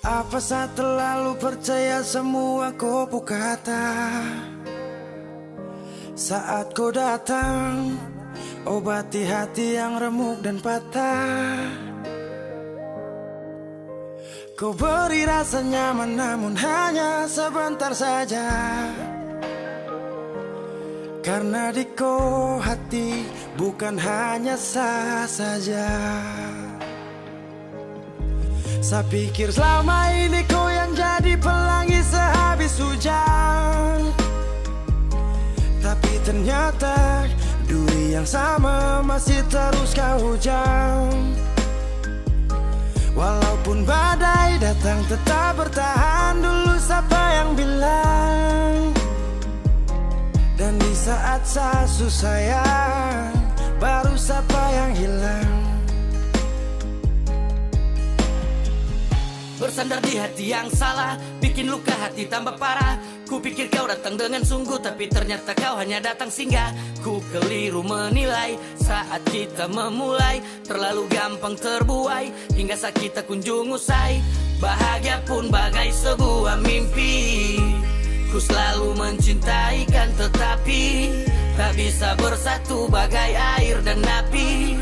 Apa saya terlalu percaya semua kopu kata? Saat kau datang, obati hati yang remuk dan patah. Kau beri rasa nyaman namun hanya sebentar saja. Karena di kau hati bukan hanya sah saja. Saya pikir selama ini kau yang jadi pelangi sehabis hujan. Tapi ternyata duri yang sama masih terus kau hujam. Walaupun badai datang tetap bertahan. Dulu siapa yang bilang? Dan di saat saya susah baru siapa yang hilang? Bersandar di hati yang salah, bikin luka hati tambah parah. Ku pikir kau datang dengan sungguh, tapi ternyata kau hanya datang singgah. Ku keliru menilai saat kita memulai. Terlalu gampang terbuai, hingga saat kita kunjung usai. Bahagia pun bagai sebuah mimpi. Ku selalu mencintai kan, tetapi tak bisa bersatu bagai air dan api.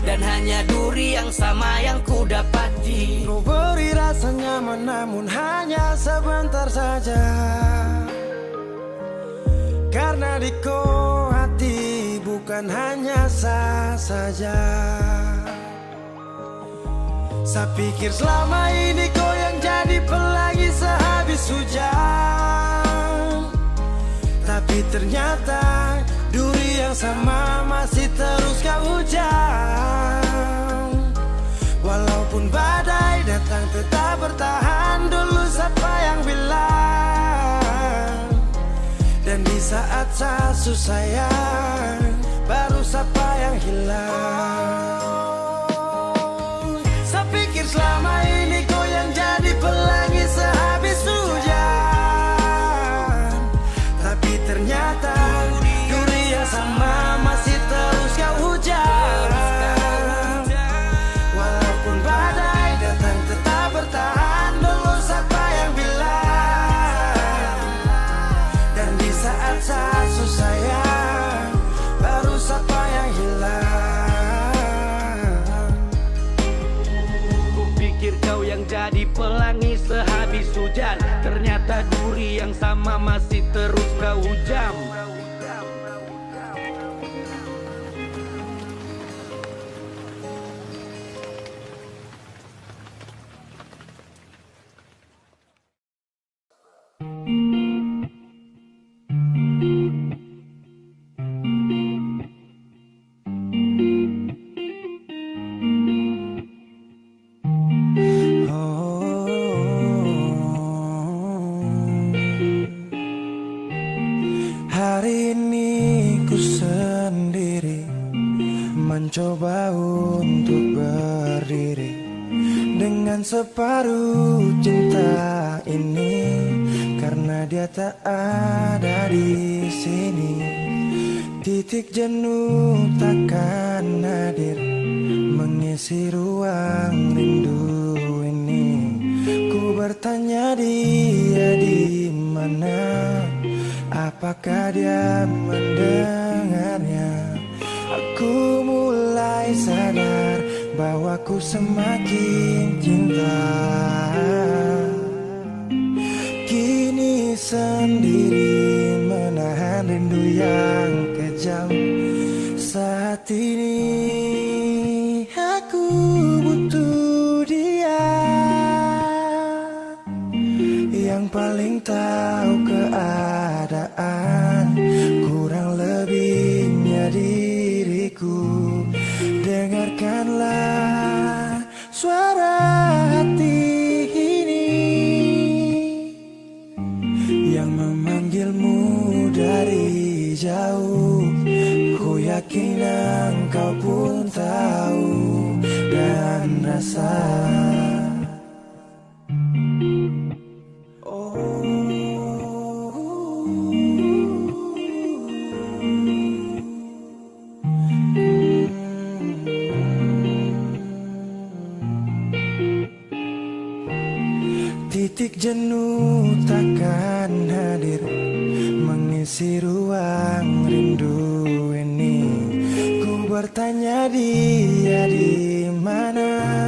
Dan hanya duri yang sama yang ku dapati. Kau beri rasa nyaman namun hanya sebentar saja. Karena di kau hati bukan hanya sah saja. Saya pikir selama ini kau yang jadi pelangi sehabis hujan. Tapi ternyata duri yang sama masih terus kau hujam. Walaupun badai datang tetap bertahan. Dulu siapa yang bilang? Dan di saat saya susah baru siapa yang hilang? Saya pikir selama ini kau yang jadi pelangi sehabis hujan. Tapi ternyata duri yang sama masih terus kau hujam. Walaupun badai datang tetap bertahan. Dulu siapa yang bilang? Dan di saat saya susah baru siapa yang hilang? Ku pikir kau yang jadi pelangi sehabis hujan. Ternyata duri yang sama masih terus kau hujam. Hari ini ku sendiri mencoba untuk berdiri dengan separuh cinta ini. Karena dia tak ada di sini, titik jenuh takkan hadir mengisi ruang rindu ini. Ku bertanya dia di mana, apakah dia mendengarnya? Aku mulai sadar bahwa ku semakin cinta. Kini sendiri menahan rindu yang kejam. Saat ini aku butuh dia yang paling tahu keadaan. Kurang lebihnya diriku, dengarkanlah suara hati ini yang memanggilmu dari jauh. Ku yakin engkau pun tahu dan rasa. jenuh takkan hadir mengisi ruang rindu ini. Ku bertanya dia di mana,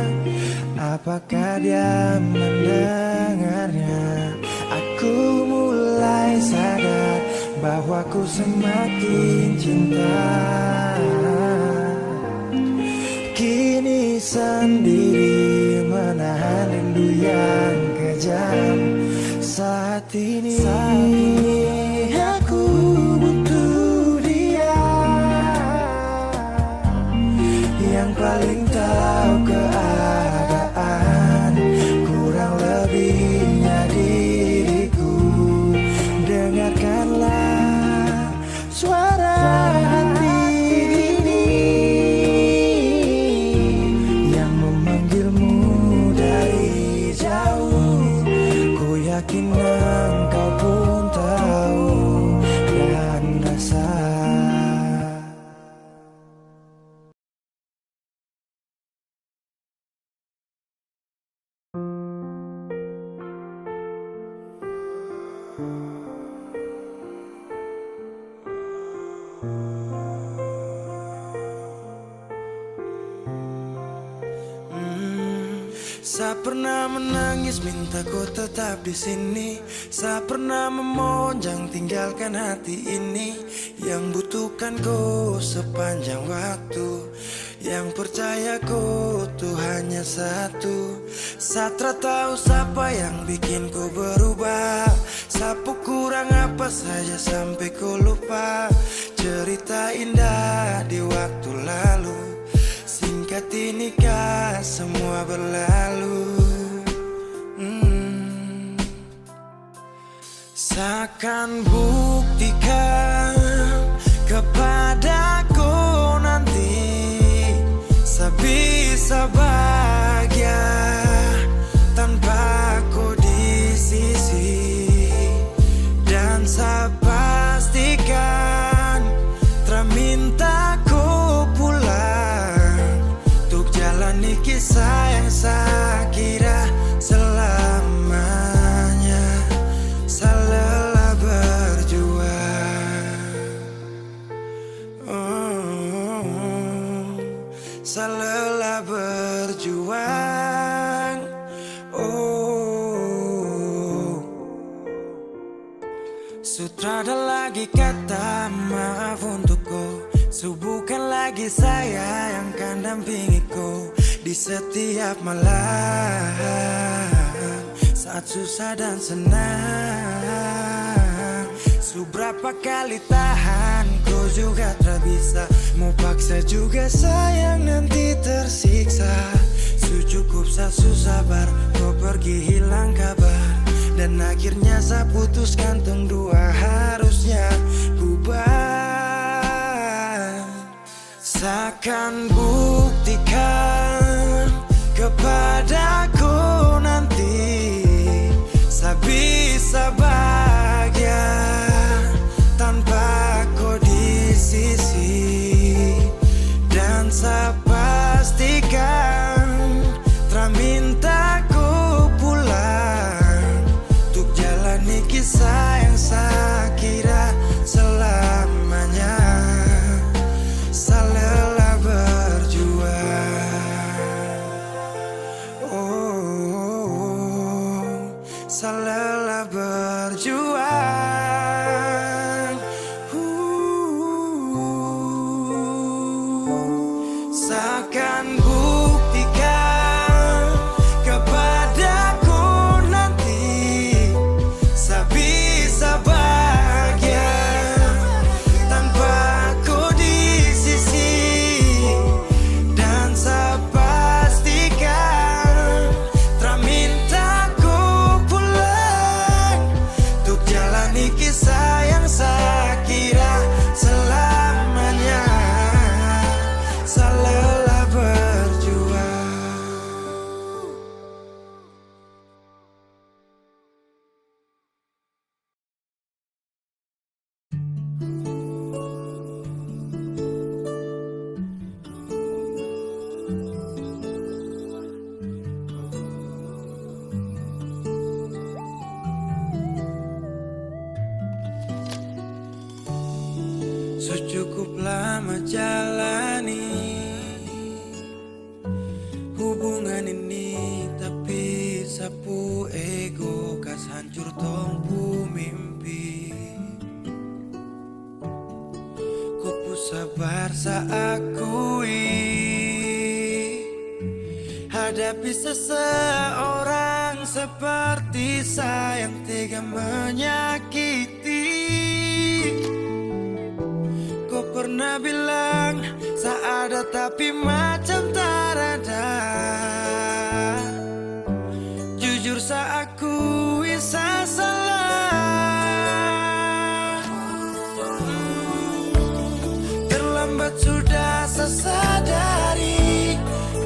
apakah dia mendengarnya? Aku mulai sadar bahwa ku semakin cinta. Kini sendiri menahan rindu yang kejam. Saat ini aku butuh dia yang paling tahu keadaan, kurang lebihnya diriku. Dengarkanlah suara hati ini yang memanggilmu dari jauh. Ku yakin engkau pun tahu dan rasa. Saya pernah menangis minta kau tetap di sini. Saya pernah memonjang tinggalkan hati ini yang butuhkan kau sepanjang waktu, yang percaya kau tuh hanya satu. Saya tak tahu siapa yang bikin kau berubah, siapa kurang apa saja sampai kau lupa cerita indah di waktu lalu. Singkat ini kah semua berlalu. Seakan buktikan kepadaku nanti sebisa bahagia tanpa kau di sisi. Dan saya pastikan terminta kau pulang untuk jalani kisah yang saya kira selamanya. Saya lelah berjuang, saya lelah berjuang. Sutrada lagi kata maaf untukku, bukan lagi saya yang kan dampingi kau di setiap malam saat susah dan senang. Seberapa kali tahan kau juga tak bisa, mau paksa juga sayang nanti tersiksa. Cukup saya sabar kau pergi hilang kabar, dan akhirnya saya putuskan tong dua harusnya bubar. Seakan buktikan kepadaku nanti saya bisa bahagia tanpa kau di sisi. Dan saya pastikan minta kau pulang untuk jalani kisah yang saya kira selamanya. Saya lelah berjuang. Cukup lama jalani hubungan ini, tapi sapu ego kas hancur tongpu mimpi. Ku sabar saakui hadapi seseorang seperti sayang tega menyakiti. Kau pernah bilang seada tapi macam tak ada. Jujur saakui saya salah. Terlambat sudah saya sadari,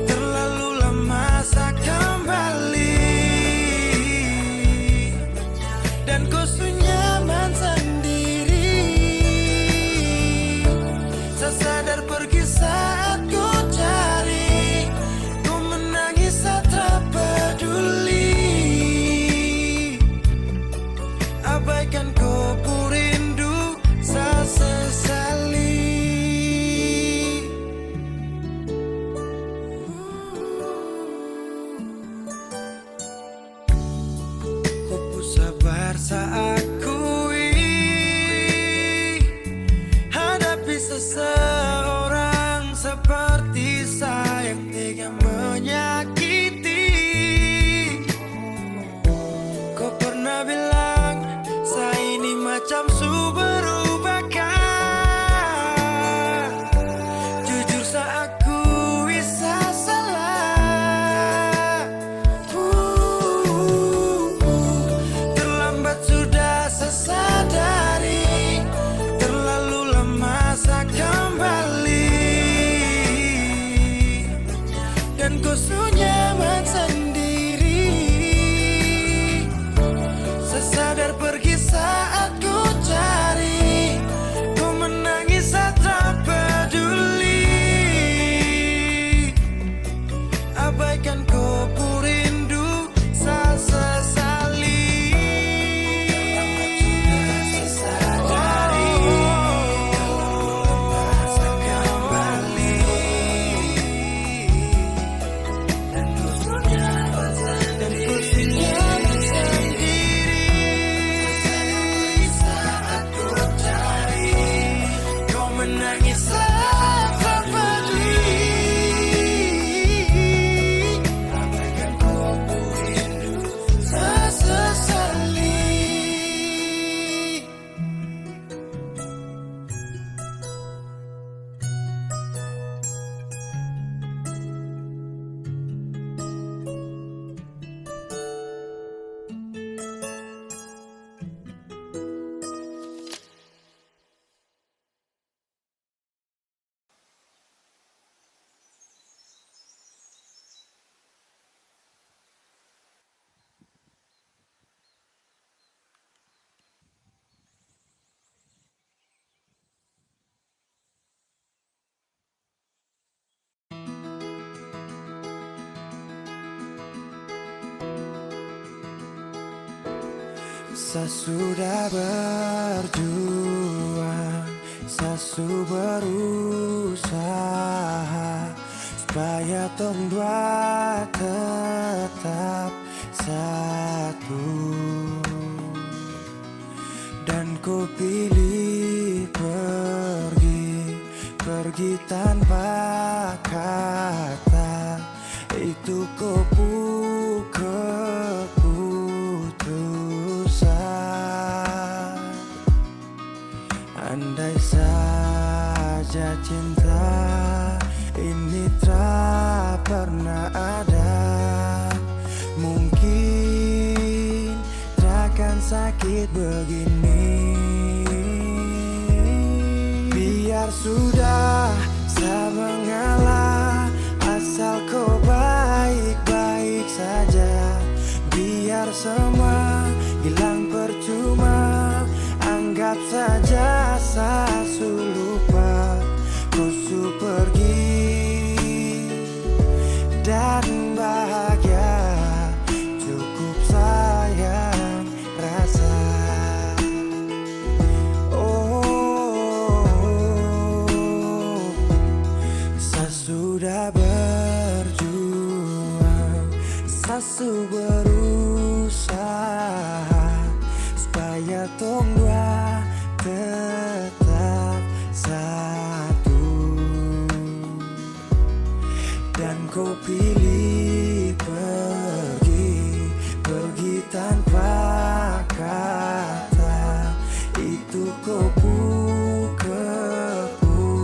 terlalu lama saya kembali. Dan kau nyaman sendiri. Saya sadar pergi saat ku cari, ku menangis saat tak peduli. Abaikan kau rindu, saya sesali. Ku sabar saakui hadapi seseorang seperti sayang tega menyakiti. Kau pernah bilang saya ini macam berubahkan. Jujur saya akui saya salah. Terlambat sudah saya sadari, terlalu lama saya kembali. Dan kau nyaman sendiri. Saya sadar pergi saat ku cari, ku menangis saat tak peduli. Abaikan kau rindu, saya sesali. Saya sadari, saya kembali. Dan ku nyaman sendiri. Saat ku cari, kau menangis saat tak peduli. Abaikan kau rindu, saya sesali. Saya sudah berjuang, saya sudah berusaha supaya tong dua tetap satu. Dan ku pilih pergi tanpa kata. Itu keputusan. Andai saja cinta ini tak pernah ada, mungkin takkan sakit begini. Biar sudah saya mengalah, asal kau baik-baik saja. Biar semua hilang percuma, anggap saja saya lupa. Kau pergi dan bahagia, cukup sayang rasa. Oh, su berusaha supaya tong dua tetap satu, dan kau pilih pergi tanpa kata. Itu kau keputusan.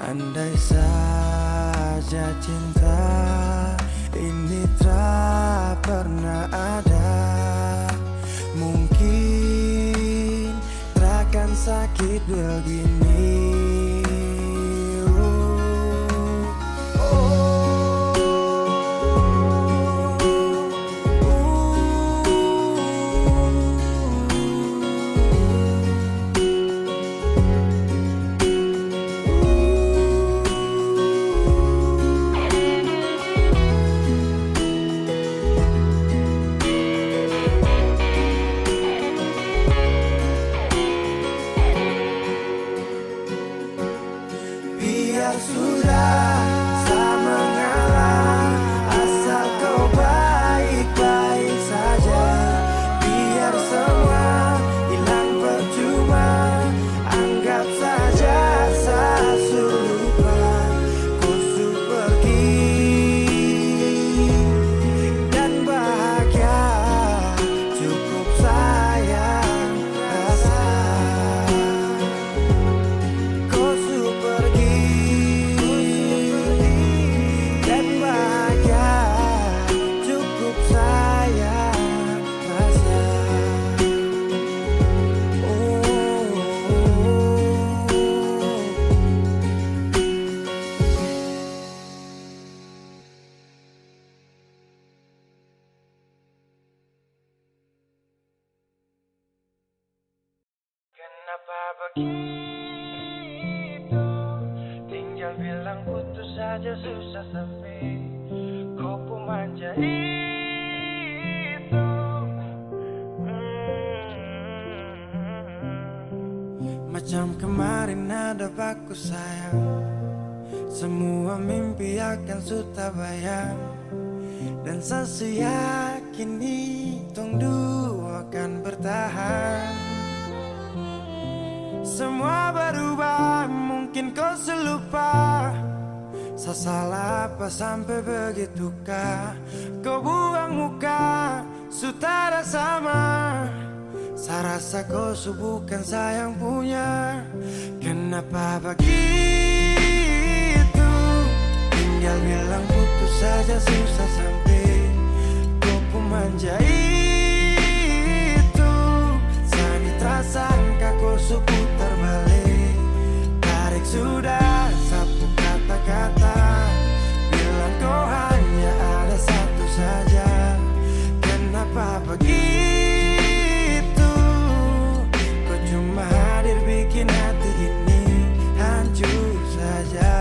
Andai saja cinta ini tak pernah ada, mungkin takkan sakit begini. Biar sudah tak mengalah, asal kau baik-baik saja. Biar semua hilang percuma, anggap saja saya lupa. Kau su pergi dan bahagia cukup sayang rasa. Kau su pergi dan bahagia cukup sayang rasa. Kenapa begitu? Tinggal bilang putus saja susah sampai kau pun manja itu. Macam kemarin ada baku sayang, semua mimpi akan sudah bayang, dan saya yakin tong dua akan bertahan. Semua berubah, mungkin kau selupa. Saya salah apa sampai begitukah? Kau buang muka, sutara sama. Saya rasa kau bukan saya yang punya. Kenapa begitu? Tinggal bilang putus saja susah sampai kau pun manja itu. Sani tersangka kau putar balik, tarik sudah sapu kata-kata. Bilang kau hanya ada satu saja. Kenapa begitu? Kau cuma hadir bikin hati ini hancur saja.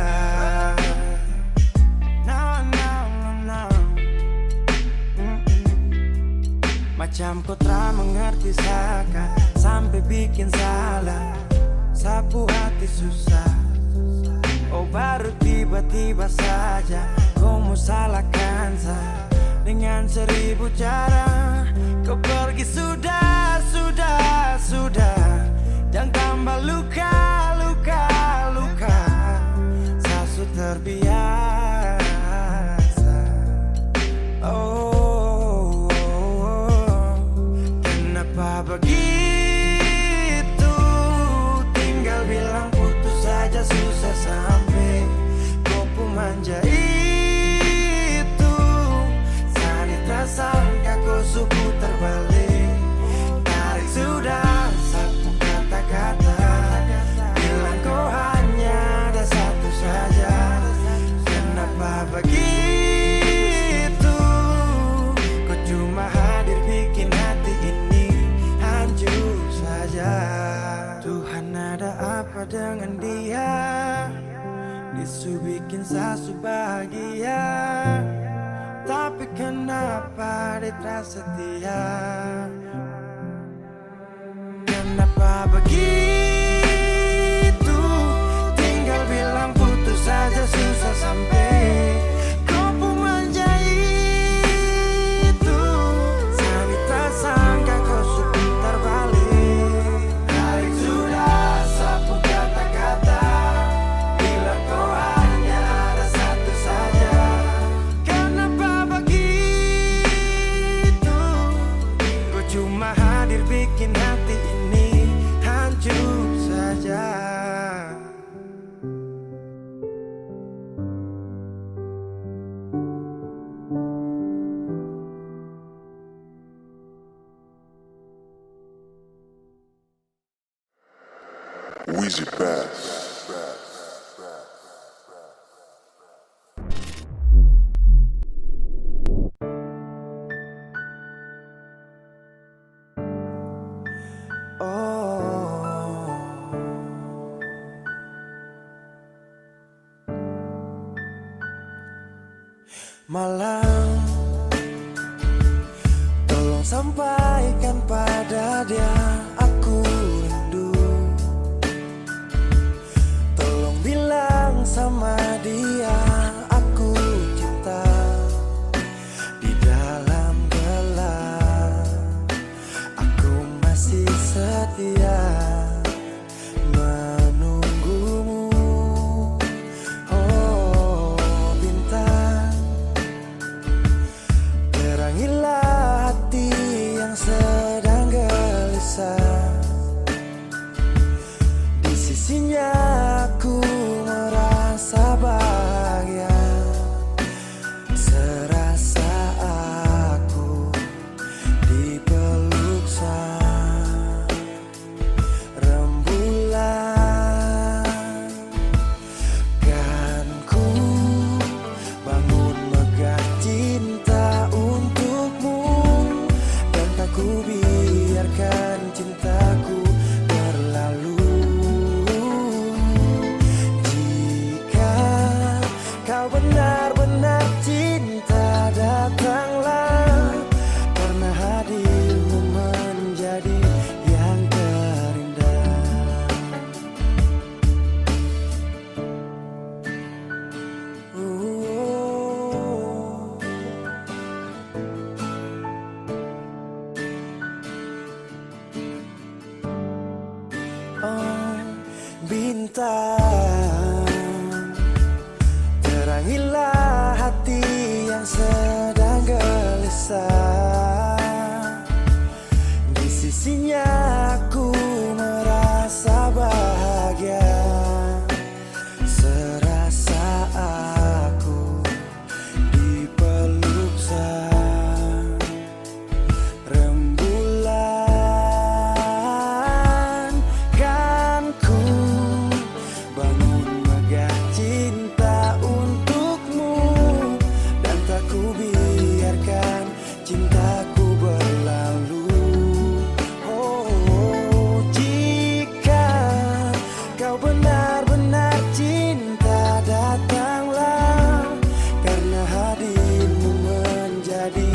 Macam kau tak mengerti saka, sampai bikin salah, sapu hati susah. Oh baru tiba-tiba saja kau mau salahkan saya dengan 1000 cara. Kau pergi sudah, jangan tambah luka. Saya sudah terbiasa. Oh, kenapa begitu? Tinggal bilang putus saja susah sampai kau pun manja itu. Sani tersangka kau putar balik, tarik sudah sapu kata-kata. Bilang kau hanya ada satu saja. Kenapa begitu? Kau cuma hadir bikin hati ini hancur saja. Tuhan ada apa dengan dia? Disu bikin sasu bahagia, tapi kenapa dia tak setia? Kenapa begitu? Tinggal bilang putus saja susah Wheezy Bass. Malam, tolong sampaikan pada dia aku rindu. Tolong bilang sama dia aku cinta. Di dalam gelap aku masih setia menunggumu. Oh bintang, terangilah hati yang sedang gelisah. Di sisinya aku merasa bahagia, serasa aku dipeluk sang rembulan. Kan ku bangun megah cinta untukmu, dan tak ku biarkan cintaku berlalu. Jika kau benar-benar cinta, datanglah, karena hadirmu menjadi yang terindah. Oh, bintang, terangilah hati yang sedang gelisah. Di sisinya aku merasa bahagia, serasa aku dipeluk sang rembulan. Kan ku bangun megah cinta untukmu, dan tak ku biarkan cintaku berlalu. Oh, jika kau benar-benar cinta, datanglah, karena hadirmu menjadi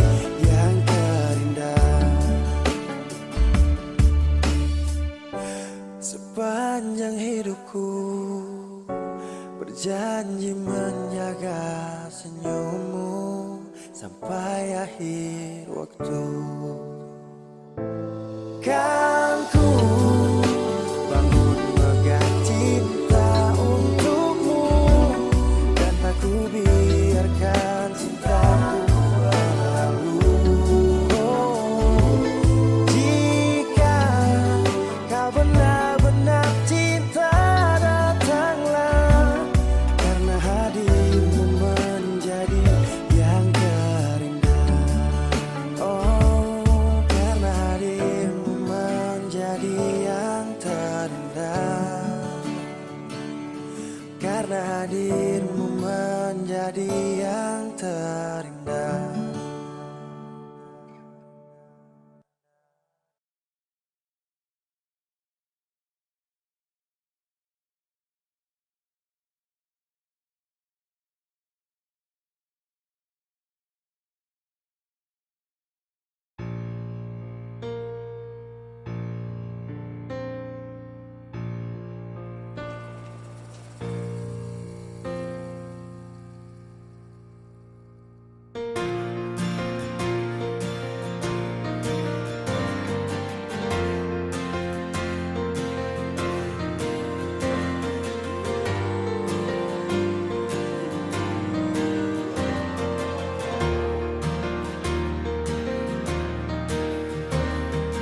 yang terindah. Sepanjang hidupku berjanji menjaga senyummu sampai akhir waktu. Kan ku bangun megah cinta untukmu, dan tak ku biarkan cintaku berlalu. Oh, jika kau benar-benar cinta, datanglah, karena hadirmu menjadi yang terindah. Oh, karena hadirmu menjadi yang terindah. Karena hadirmu menjadi yang terindah.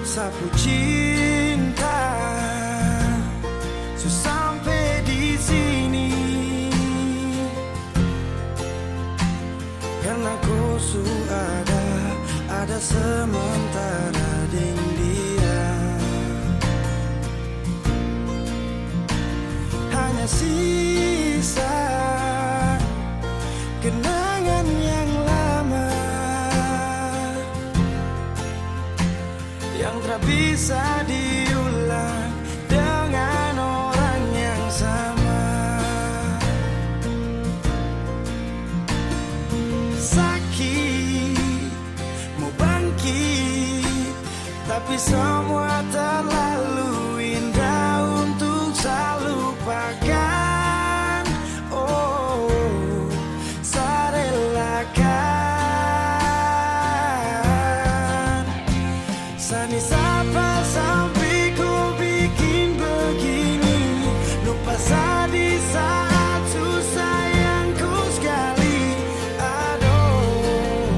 Sapu cinta, so sampai di sini, karena kau su ada sementara dengan dia. bisa diulang dengan orang yang sama. Sakit, mau bangkit, tapi semua terlalu indah untuk saya lupakan. Oh, saya relakan. Sani sapa sampai ku bikin begini, lupa saya di saat susah yang ku sekali. Aduh,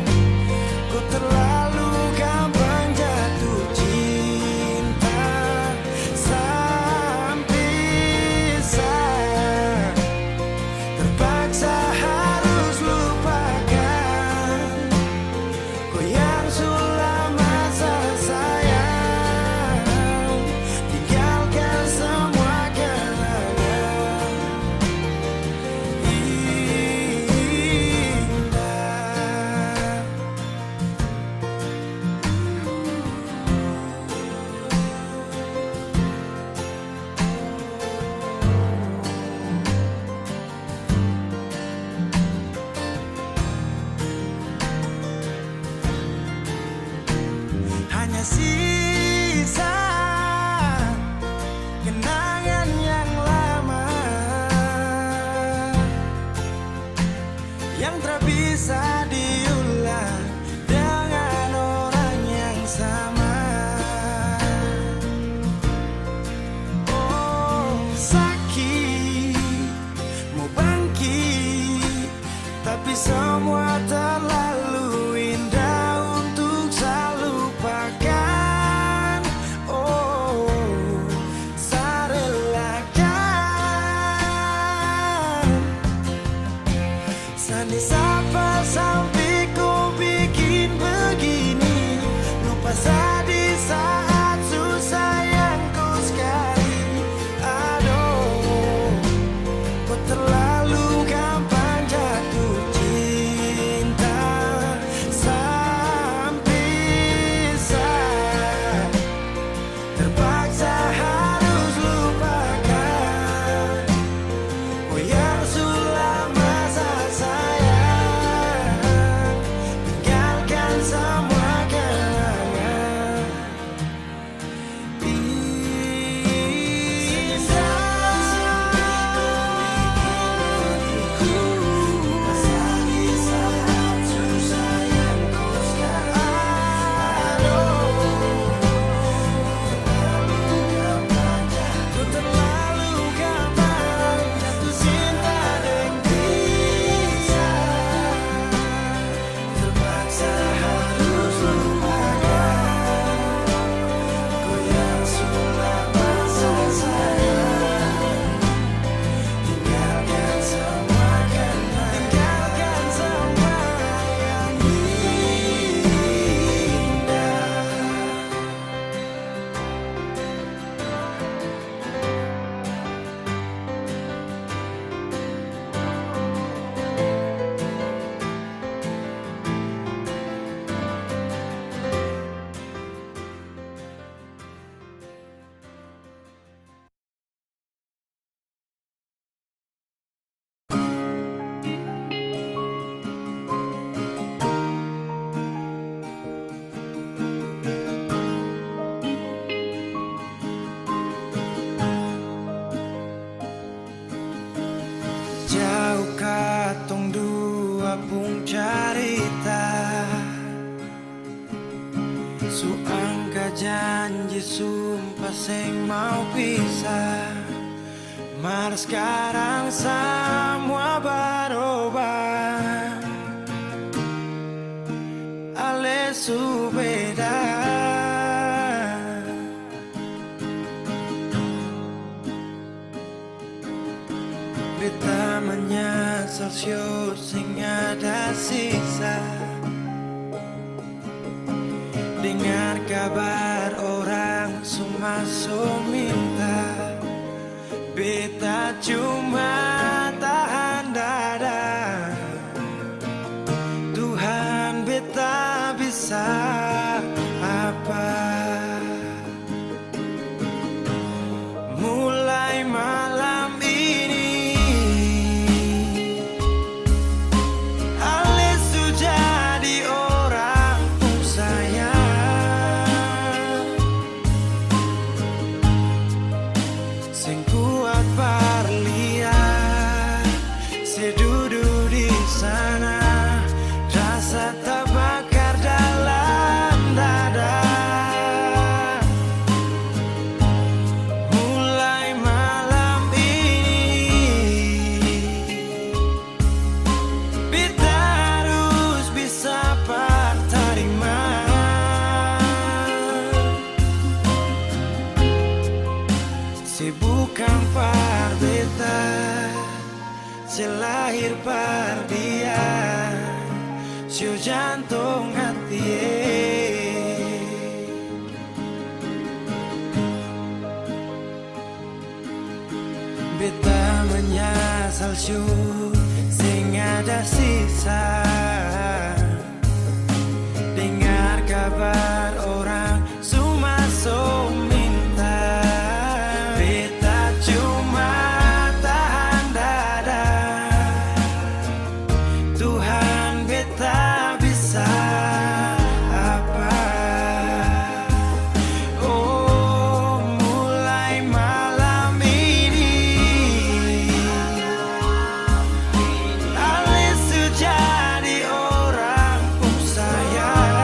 ku terlalu gampang jatuh cinta sampai saya terpaksa harus lupakan kau yang sudah masa sayang, tinggalkan semua kenangan indah. Hanya sisa kenangan yang lama yang tak bisa diulang dengan orang yang sama. Oh, sakit, mau bangkit, tapi semua terlalu indah untuk saya lupakan. Oh, saya relakan. Sani sapa sampai ku bikin begini, lupa saya di saat susah yang ku sekali. Aduh, kau terlalu gampang jatuh cinta sampai saya terpaksa harus lupakan kau yang sudah masa sayang, tinggalkan semua kenangan ku terlalu gampang jatuh cinta dengan dia, terpaksa harus lupakan kau yang sudah masa sayang, tinggalkan semua kenangan, tinggalkan semua yang indah. Jauh katong dua pung carita, suangka janji sumpah seng mau pisah, mar sekarang semua berubah. Ale su beda, beta menyesal sio sing ada sisa. Dengar kabar orang semua minta, beta cuma tahan dada. Tuhan beta bisa apa? Se bukan par beta, se lahir par dia, sio jantung hati. Beta menyasal syu sing ada sisa. Dengar kabar orang cuma so minta. Beta cuma tahan dada. Tuhan beta bisa apa? Oh, mulai malam ini Alis jadi orang sayang.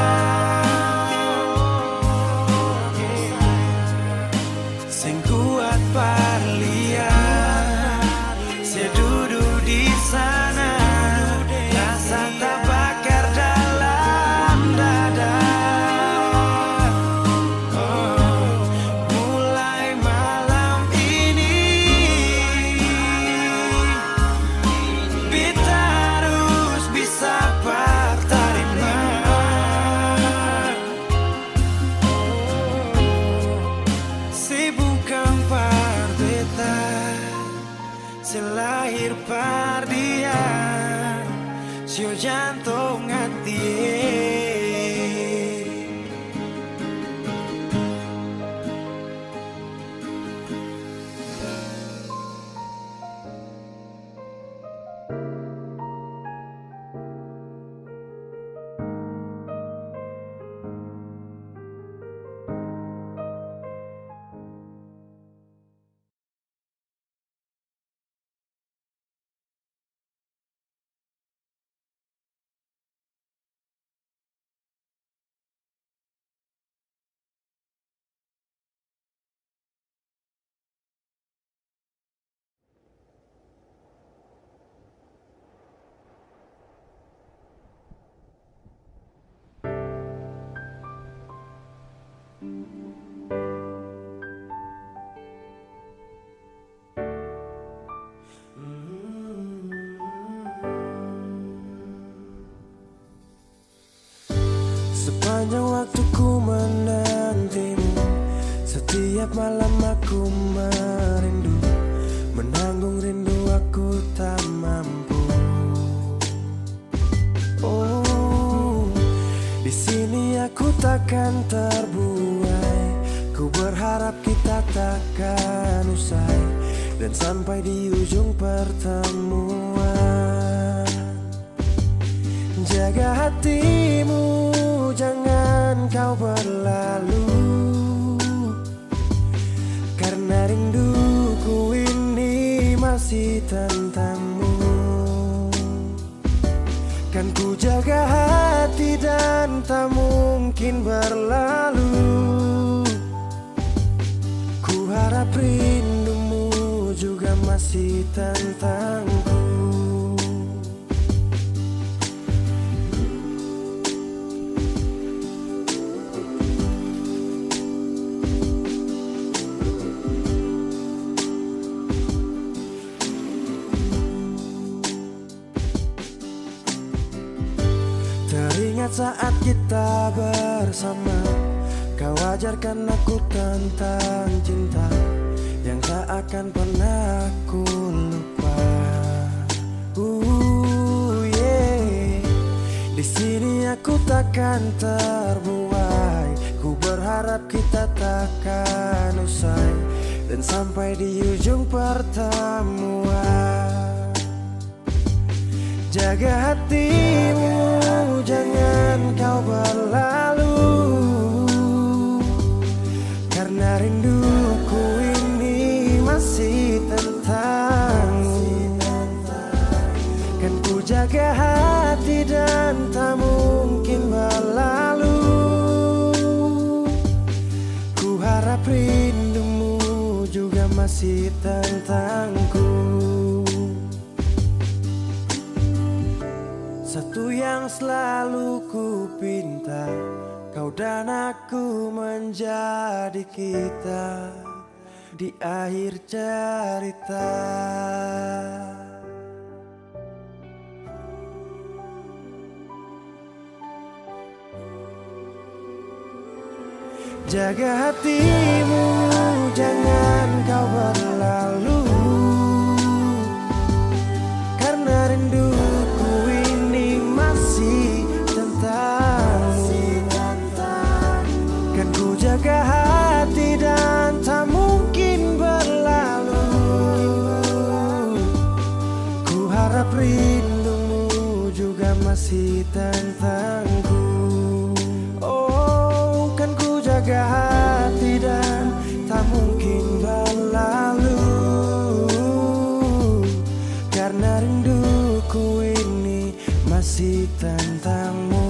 Sing kuat parlia, saya duduk di sana, rasa tak bakar dalam dada. Oh, mulai malam ini beta harus bisa terima. Se bukan par beta, se lahir par dia, sio jantung hati. Sepanjang waktu ku menantimu, setiap malam aku merindu, menanggung rindu aku tak mampu. Oh, di sini aku takkan terbuai. Ku berharap kita takkan usai dan sampai di ujung pertemuan. Jaga hatimu, jangan kau berlalu, karena rinduku ini masih tentangmu. Kan ku jaga hati dan tak mungkin berlalu. Ku harap rindumu juga masih tentangku. Teringat saat kita bersama, kau ajarkan aku tentang cinta yang tak akan pernah aku lupa. Yeah. Di sini aku takkan terbuai. Ku berharap kita takkan usai dan sampai di ujung pertemuan. Jaga hatimu, jangan kau berlalu, karena rinduku ini masih tentangmu. Kan ku jaga hati dan tak mungkin berlalu. Ku harap rindumu juga masih tentangku. Satu yang selalu ku pinta, kau dan aku menjadi kita. di akhir cerita. Jaga hatimu, jangan kau berlalu, karena rinduku ini masih tentangmu. Kan ku jaga hati dan tak mungkin berlalu. Ku harap rindumu juga masih tentangku. Oh, kan ku jaga hati dan tak mungkin berlalu, karena rinduku ini masih tentangmu.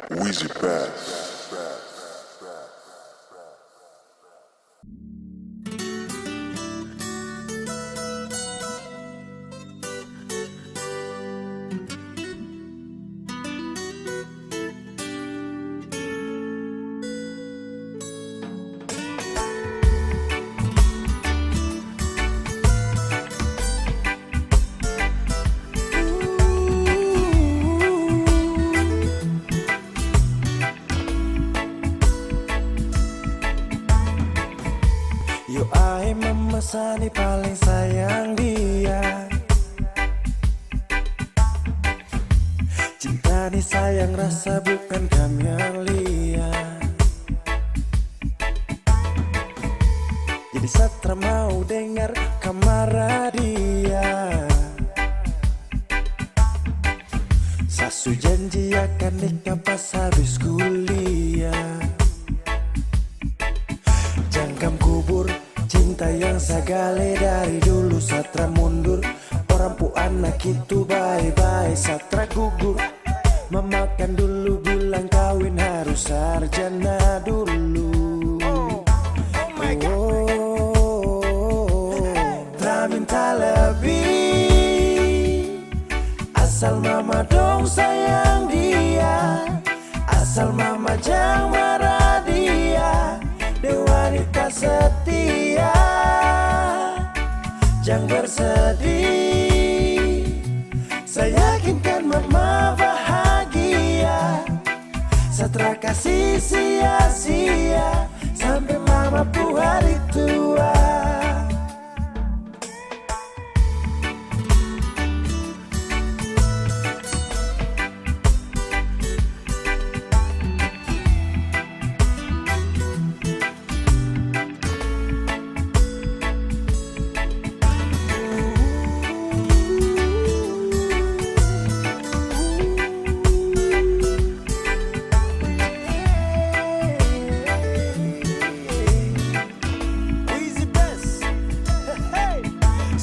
Wheezy Bass. Yo ai memesan paling sayang dia. Cinta ni sayang rasa bukan kamelia. Jadi Satra mau dengar kamar dia. Sasu janji akan nikah pas habis kuliah. Jangkam kubur cinta yang sagale dari dulu. Satra mundur, orang pu anak itu bye-bye. Satra gugur, memakan dulu bilang kawin harus sarjana dulu. Tak minta lebih, asal mama dong sayang dia. Asal mama jangan marah dia. Dia wanita setia, jangan bersedih. Saya yakinkan mama bahagia. Satra kasih sia-sia sampai mama pu hari tua.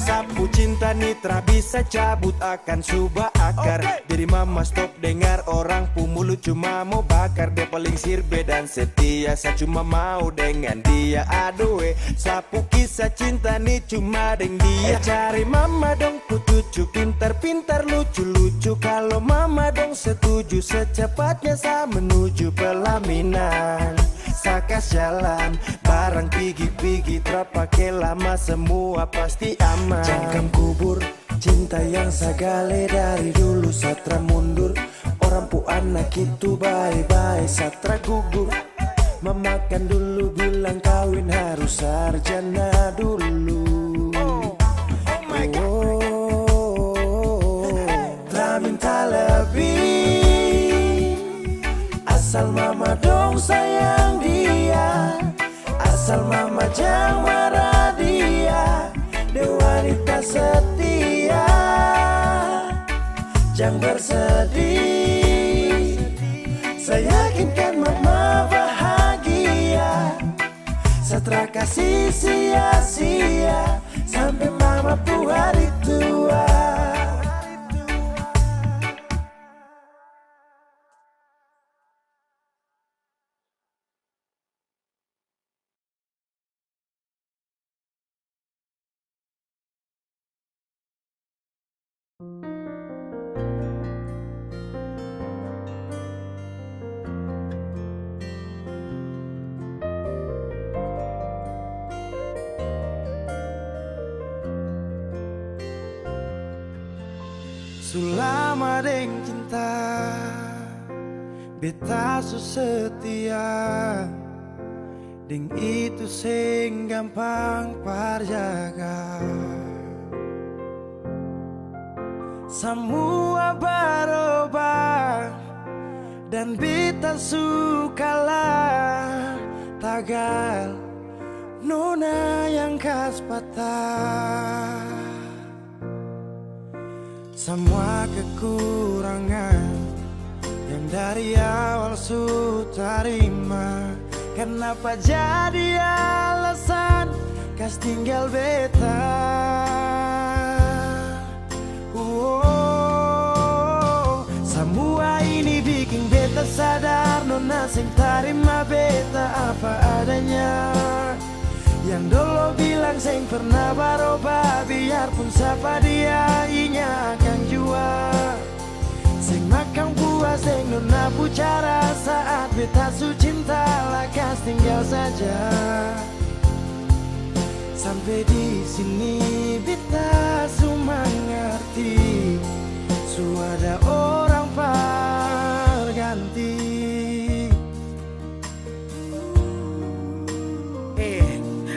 Sapu cinta nitra bisa cabut akan subah akar. Jadi mama stop dengar orang pu mulut cuma mau bakar. Dia paling sirbe dan setia, saya cuma mau dengan dia. Aduh sapu kisah cinta nih cuma dengan dia. Cari mama dong pu cucu pintar-pintar lucu-lucu. Kalau mama dong setuju secepatnya saya menuju pelaminan. Sakas jalan, barang pigi-pigi terpakai lama, semua pasti aman. Jangkam kubur, cinta yang sagale dari dulu. Satra mundur, orang pu anak itu bye-bye. Satra gugur, memakan dulu bilang kawin harus sarjana dulu. Tak minta lebih, asal mama dong sayang dia. Asal mama jangan marah dia. Dia wanita setia, jangan bersedih. Saya yakinkan mama bahagia. Satra kasih sia-sia sampai mama pu hari tua. Sulama deng cinta beta su setia deng itu sing gampang parjaga. Semua berubah dan beta sukalah tagal nona yang khas patah. Semua kekurangan yang dari awal su terima, kenapa jadi alasan kas tinggal beta? Semua ini bikin beta sadar nona sing terima beta apa adanya. Yang dulu bilang seng pernah berubah, biarpun siapa dia inya akan jua. Seng makan puas seng nona pucara saat beta su cinta lakas tinggal saja. Sampai di sini beta su mengerti, su ada orang berganti.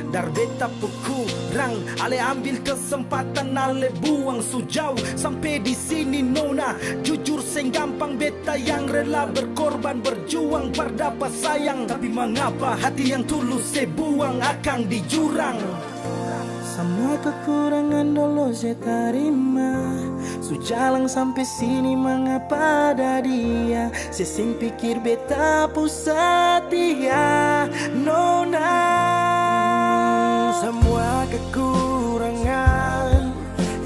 Dar beta kurang, ale ambil kesempatan, ale buang sujauh. Sampai di sini nona, jujur seng gampang beta yang rela berkorban berjuang berdapat sayang. Tapi mengapa hati yang tulus saya buang akan di jurang? Semua kekurangan dulu saya terima, sujalang sampai sini mengapa ada dia. Saya sing pikir beta pusat dia nona. Semua kekurangan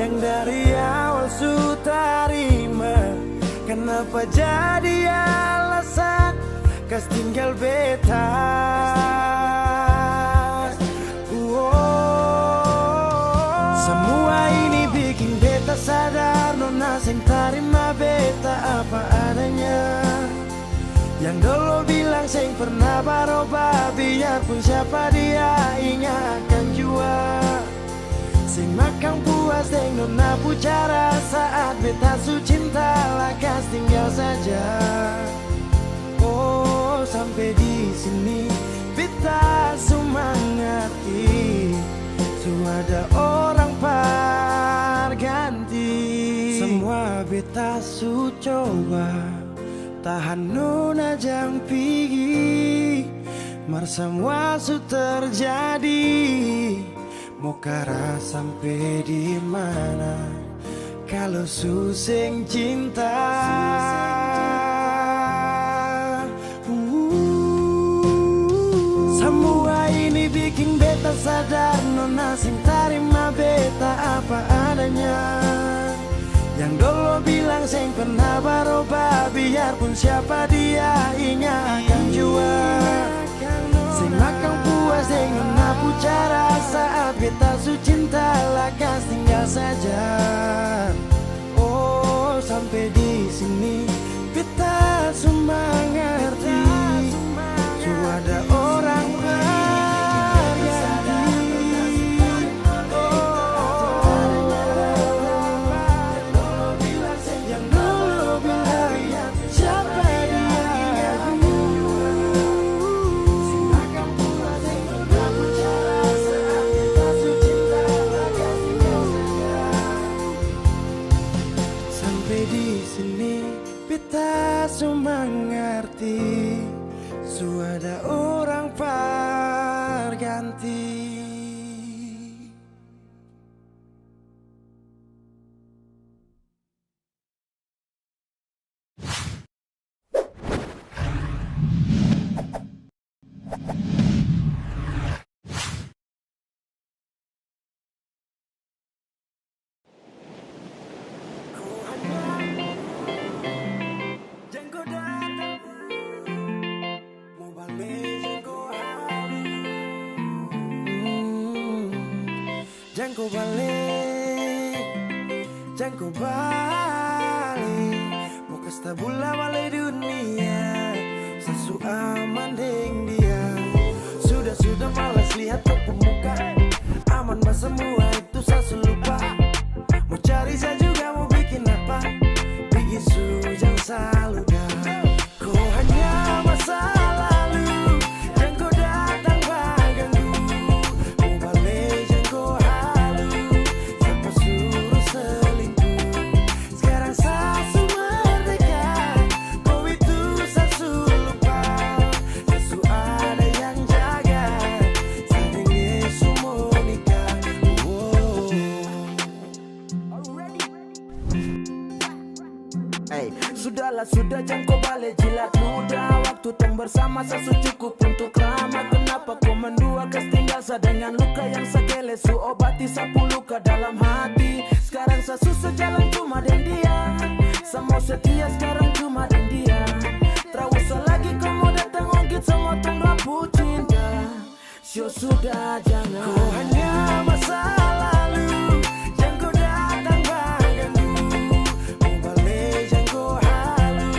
yang dari awal su terima, kenapa jadi alasan kas tinggal beta? Semua ini bikin beta sadar nona sing terima beta apa adanya. Yang dulu bilang seng pernah berubah, biarpun siapa dia inya akan jua. Sing makan puas deng nona pucara saat beta su cinta lakas tinggal saja. Oh sampai di sini beta su mengerti, su ada orang berganti. Semua beta su coba tahan nona jang pigi, mar semua su terjadi. Mau kara sampai di mana kalau su sing cinta? Semua ini bikin beta sadar nona sing terima beta apa adanya. Yang dulu bilang seng pernah berubah, biarpun siapa dia inya akan jua. Seng makan puas seng nona pucara saat beta su cinta lakas tinggal saja. Oh sampai di sini beta su mengerti, su ada orang mengerti, su ada orang berganti. jangan kau balik. Mau kasta bula balai dunia, sesu aman deng dia. Sudah malas lihat kau pemuka, aman bah semua itu saya lupa. Mau cari saya juga mau bikin apa, bikin sujang selalu dah. Kau hanya masa lalu, jangan kau datang baganggu. Mau balik jangan kau halu, siapa suruh selingkuh. Sekarang sasu merdeka, kau itu sasu lupa. Sasu ada yang jaga, saling Yesu mau nikah. Hey, sudahlah sudah jangan kau balik jilat ludah. Waktu tong bersama sasu cukup untuk lama. Kenapa kau mendua kes tinggal sa dengan luka yang sakele su obati sapu luka dalam hati. Sekarang sasu sejalan cuma dan dia, semua setia sekarang cuma dan dia. Terawusah lagi kau mau datang ongkit semua tong lampu cinta. Syo sudah jangan, kau hanya masa lalu, jangan kau datang baganggu. Mau balik jangan kau halu,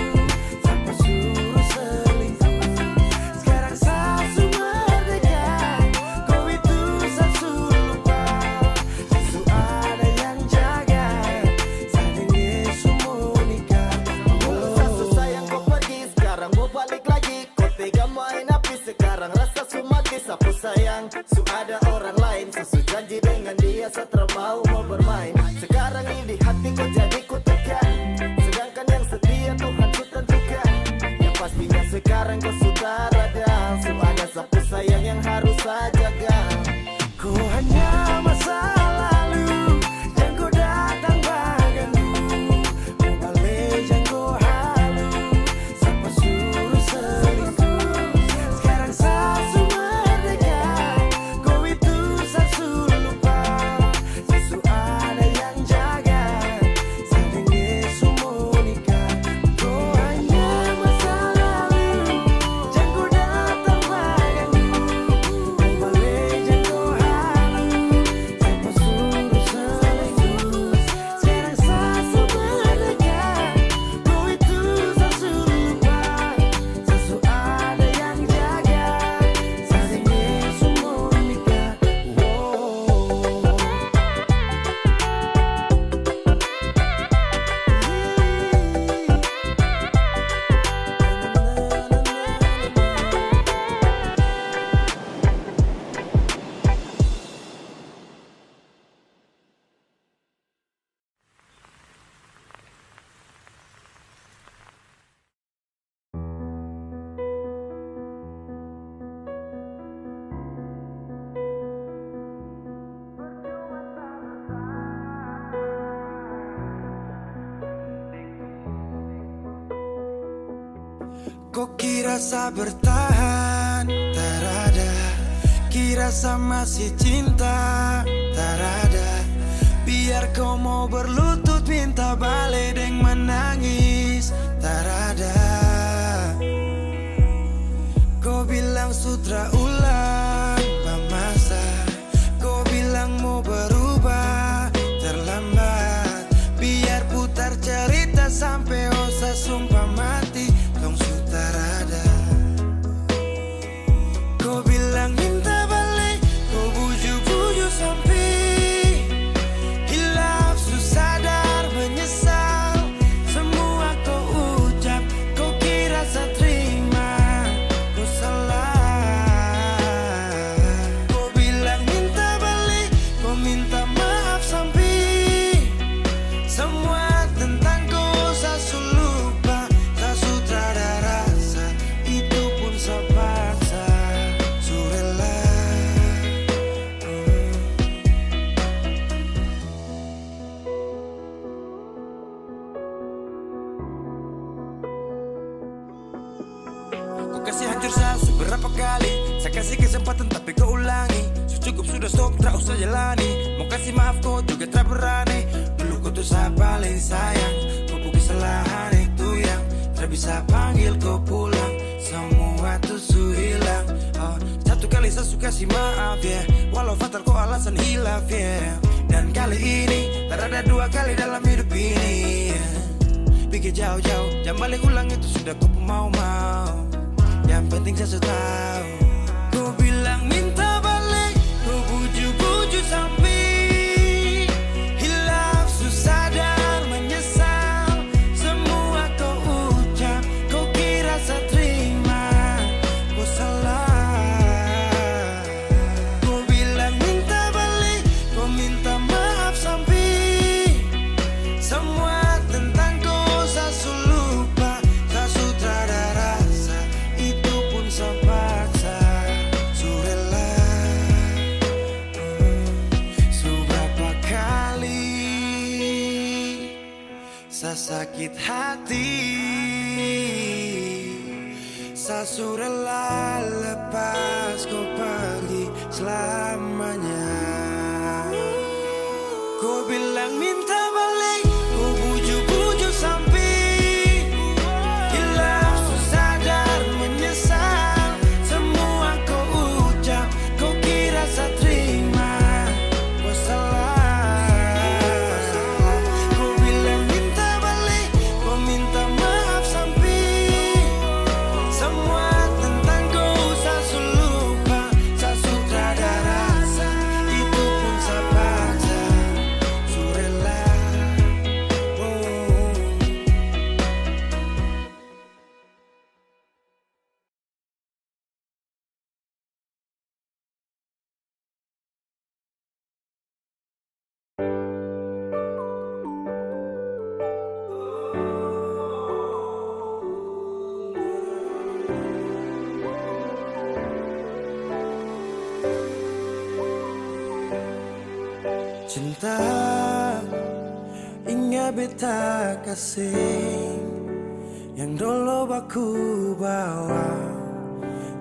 siapa suruh selingkuh. Sekarang sasu merdeka, kau itu sasu lupa. Sasu ada yang jaga, saling Yesu mau nikah. Sasu sayang kau pergi, sekarang mau balik lagi. Kau tega main api, sekarang rasa sumati. Sapu sayang, su ada orang lain. Sasu janji dengan dia, setelah mau bermain. Sekarang ini hati kau jadi kutukan, sedangkan yang setia Tuhan ku tentukan. Yang pastinya sekarang kau sudah rada, su ada sapu sayang yang harus saya jaga. Kau hanya masa lalu, jangan kau datang baganggu. Mau balik jangan kau halu, siapa suruh selingkuh. Sekarang sasu merdeka, kau itu sasu lupa. Sasu ada yang jaga, saling Yesu mau nikah. Kau hanya masa lalu, jangan kau datang baganggu. Mau balik jangan kau halu, siapa suruh selingkuh. Sekarang sasu merdeka, kau itu sasu lupa. Sasu ada yang jaga, saling Yesu mau nikah. Kok kira sa bertahan, tarada. Kira sa masih cinta, tarada. Biar kau mau berlutut minta balik deng menangis, tarada. Kau bilang sutra ulang masa, kau bilang mau berubah, terlambat. Biar putar cerita sampai osa sumpah mati, tong sutarada. Kau bilang minta balik, kau buju-buju sampai hilaf, susah sadar menyesal. Semua kau ucap, kau kira saya terima, kau salah. Kau bilang minta balik, kau minta maaf sampai semua tentang kau saya lupa. Tak sutradara rasa, itu pun saya paksa, surela. Kau kasih hancur saya seberapa kali, saya kasih kesempatan tapi kau ulangi. Cukup sudah stop, tak usah jalani. Mau kasih maaf kau juga tak berani. Dulu kau tuh saya paling sayang, kau bukan kesalahan itu yang tak bisa panggil kau pulang. Semua tuh su hilang. Oh, satu kali saya suka kasih maaf ya, walau fatal kok alasan hilaf ya. Dan kali ini tak ada dua kali dalam hidup ini ya. Pikir jauh-jauh, jam balik ulang itu sudah ku mau-mau. Yang penting saya sudah tahu. Ku bilang minta balik, ku bujuk-bujuk sampai hilaf, susah dan menyesal. Semua kau ucap, kau kira saya terima, kau salah. Ku bilang minta balik, kau minta maaf sampai semua tentang kau saya lupa. Saya sudah ada rasa, itu pun saya paksa. Surela, seberapa kali saya sakit hati, saya surela lepas kau pergi selamanya. Kau bilang minta balik, kau bujuk-bujuk sampai hilaf, susah dan menyesal. Semua kau ucap, kau kira saya terima, kau salah. Kau bilang minta balik, kau minta maaf sampai semua tentang kau saya lupa. Saya sudah ada rasa, itu pun saya paksa. Surela, oh. Cinta ingat beta kasih yang dulu baku bawa,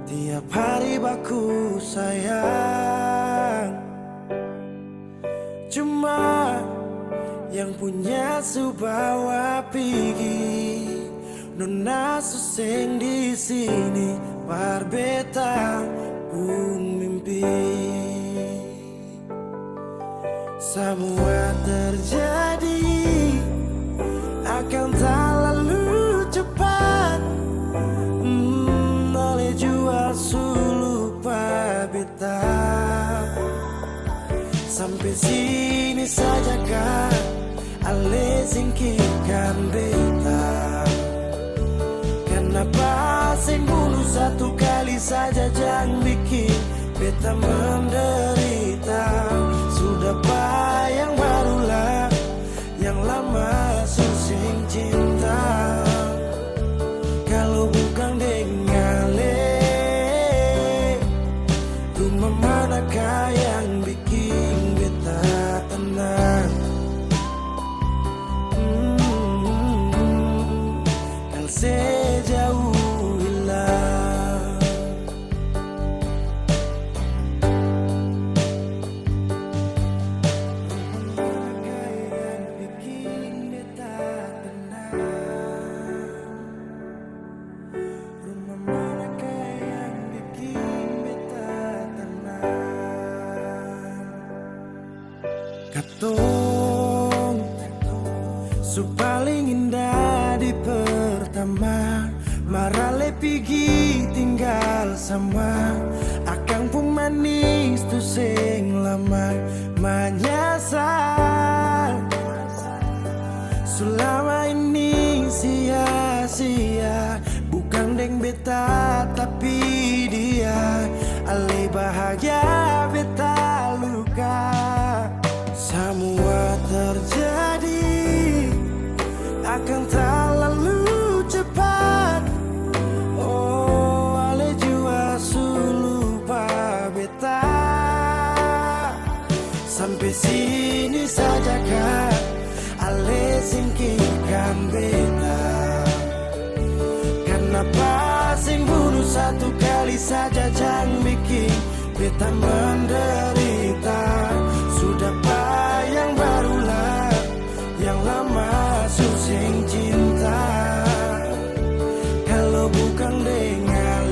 tiap hari baku sayang. Cuma yang punya subawa pergi, nona suseng di sini barbeta pun mimpi. Semua terjadi akan tak lalu cepat. Oleh jua lupa beta. Sampai sini saja kan ale singkirkan beta. Kenapa sing bunuh satu kali saja jangan bikin beta menderita. Sudah yang barulah, yang lama susing cinta. Kalau bukan dengan rumah manakah yang bikin beta tenang? Kalau sejauh hilang. Katong su paling indah di pertama, marale pigi tinggal sama. Akang pun manis tu sing lama menyasar. Selama ini sia-sia, bukan deng beta tapi dia. Ale bahagia beta luka. Semua terjadi akan tak lalu cepat. Oh, ale jua lupa beta. Sampai sini saja kan ale singkirkan beta. Kenapa sing bunuh satu kali saja jangan bikin beta menderita. Sudah yang barulah, yang lama susing cinta. Kalau bukan dengan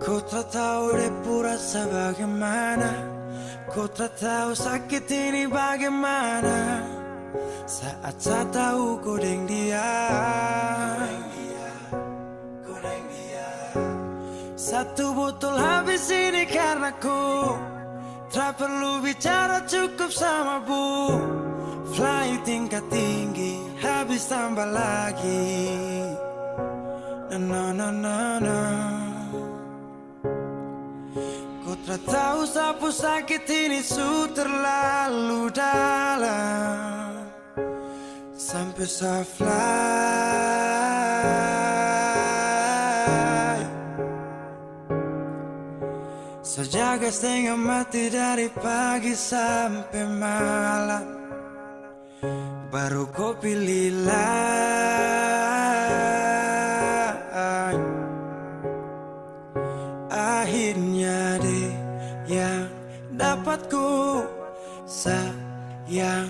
Ku tak tahu depu rasa bagaimana, ku tak tahu sakit ini bagaimana. Saat saya tahu ku deng dia, satu botol habis ini karena ku tak perlu bicara, cukup sama bu. Fly tingkat tinggi, habis tambah lagi. Na na na na. Ku tak tahu sapu sakit ini su terlalu dalam, sampai saya fly. Sejaga setengah mati dari pagi sampai malam, baru kau pilih lain. Akhirnya deh yang dapat ku sayang,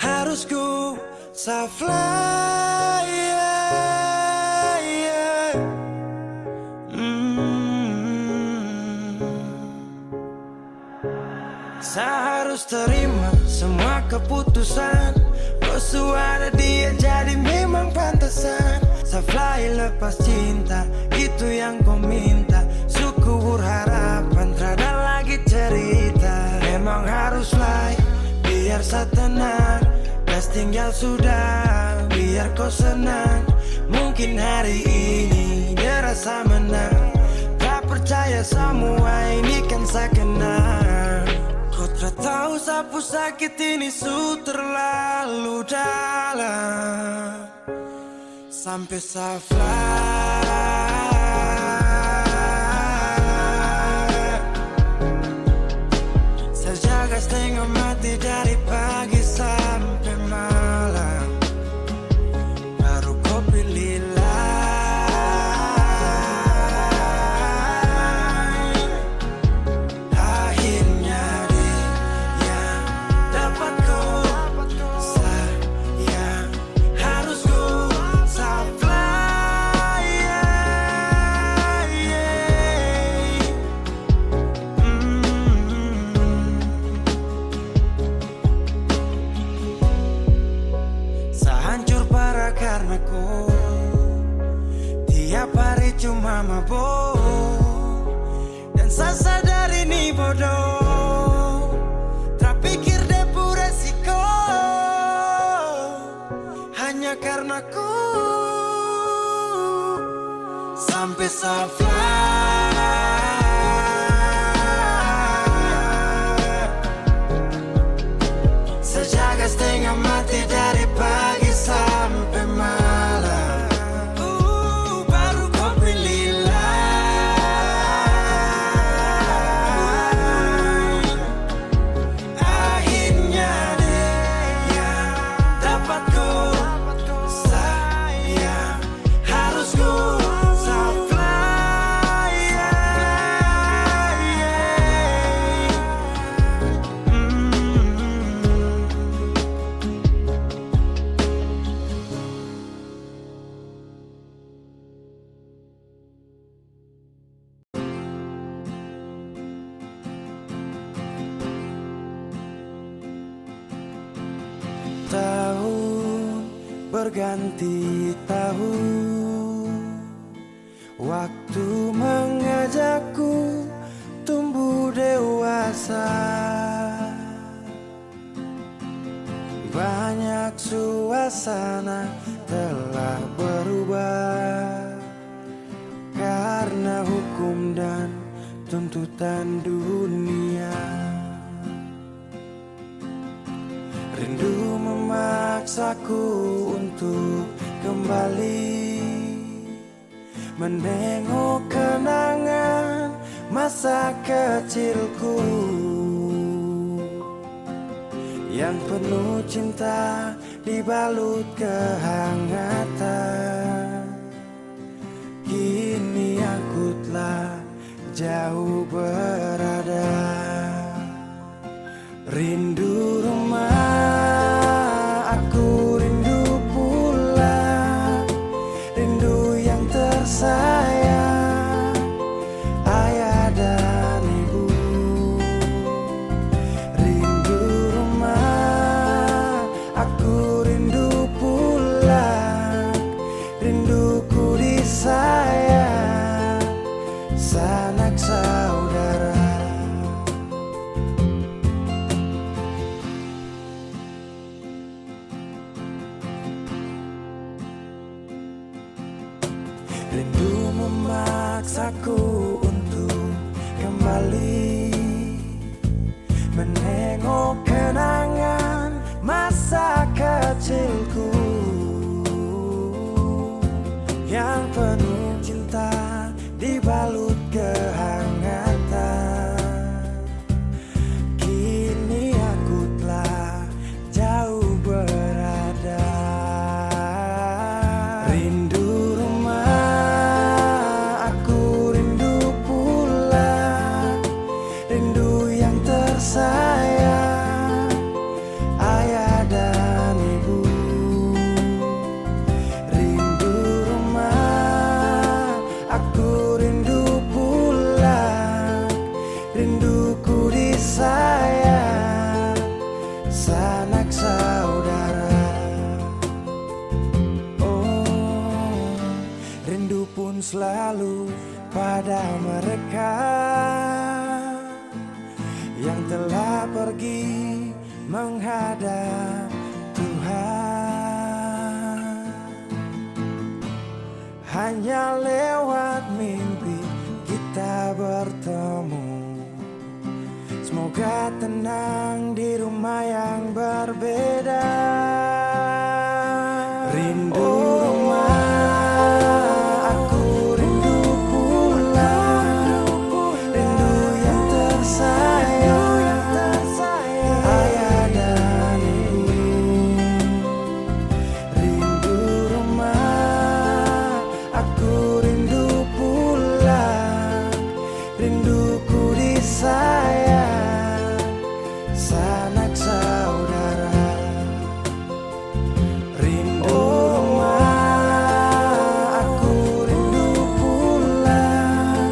harus ku fly, yeah, yeah. Saya harus terima semua keputusan, kau ada dia jadi memang pantasan. Saya fly lepas cinta, itu yang kau minta. Syukur harapan, terada lagi cerita. Memang harus fly, biar saya tenang. Gas tinggal sudah, biar kau senang. Mungkin hari ini dia rasa menang. Tak percaya semua ini kan saya kenal. Kau tak tahu sapu sakit ini su terlalu dalam, sampai saya fly. Saya jaga setengah mati dari pagi sampai malam, baru kau pilih lain. Akhirnya dia yang dapat kau sayang, harus kau fly, yeah, yeah. Saya hancur parah karena kau tiap hari cuma mabuk, dan saya sadar ini bodoh. Tak pikir depu resiko, hanya karena ku sampai saya fly. Saya jaga setengah mati dari pagi sampai malam, baru kau pilih lain. Akhirnya dia dapat kau sayang, harus kau fly, yeah, yeah. Tahun berganti tahun, waktu mengajakku tumbuh dewasa. Banyak suasana telah berubah karena hukum dan tuntutan dunia. Rindu memaksaku untuk kembali menengok kenangan masa kecilku yang penuh cinta dibalut kehangatan. Kini aku telah jauh berada, rindu rumah, aku rindu pulang, rindu yang tersayang. Rindu memaksaku untuk kembali menengok kenangan masa kecilku yang penuh cinta dibalut kehangatan. Kini aku telah jauh berada. Rindu rumah, aku rindu pulang. Rindu yang tersayang, ayah dan ibu. Rindu rumah, aku rindu pulang. Rinduku disayang, sanak saudara. Oh, rindu pun selalu pada mereka yang telah pergi menghadap Tuhan. Hanya lewat mimpi kita bertemu. Semoga tenang di rumah yang berbeda. Rindu rumah, aku rindu pulang. Rindu yang tersayang, ayah dan ibu. Rindu rumah, aku rindu pulang. Rinduku disayang, sanak saudara. Rindu rumah, aku rindu pulang.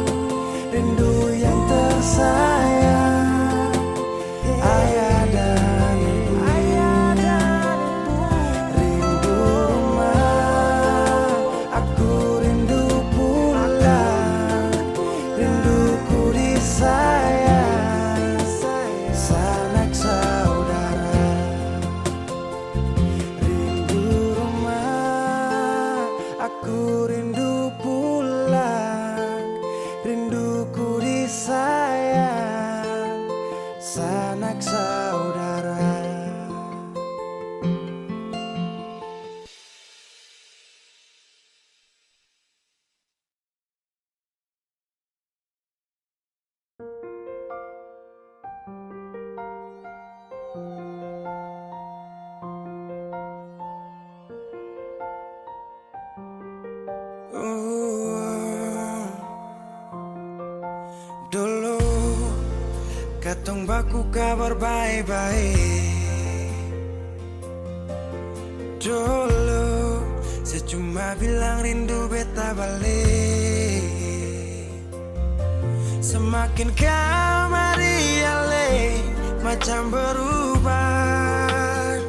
Rindu yang tersayang, ayah dan ibu. Rindu rumah, aku rindu pulang. Rinduku disayang, sanak saudara. Rindu rumah, aku rindu pulang. Rinduku disayang, sanak saudara. Dulu katong baku kabar baik-baik. Dulu saya cuma bilang rindu beta balik. Semakin kamari ale macam berubah.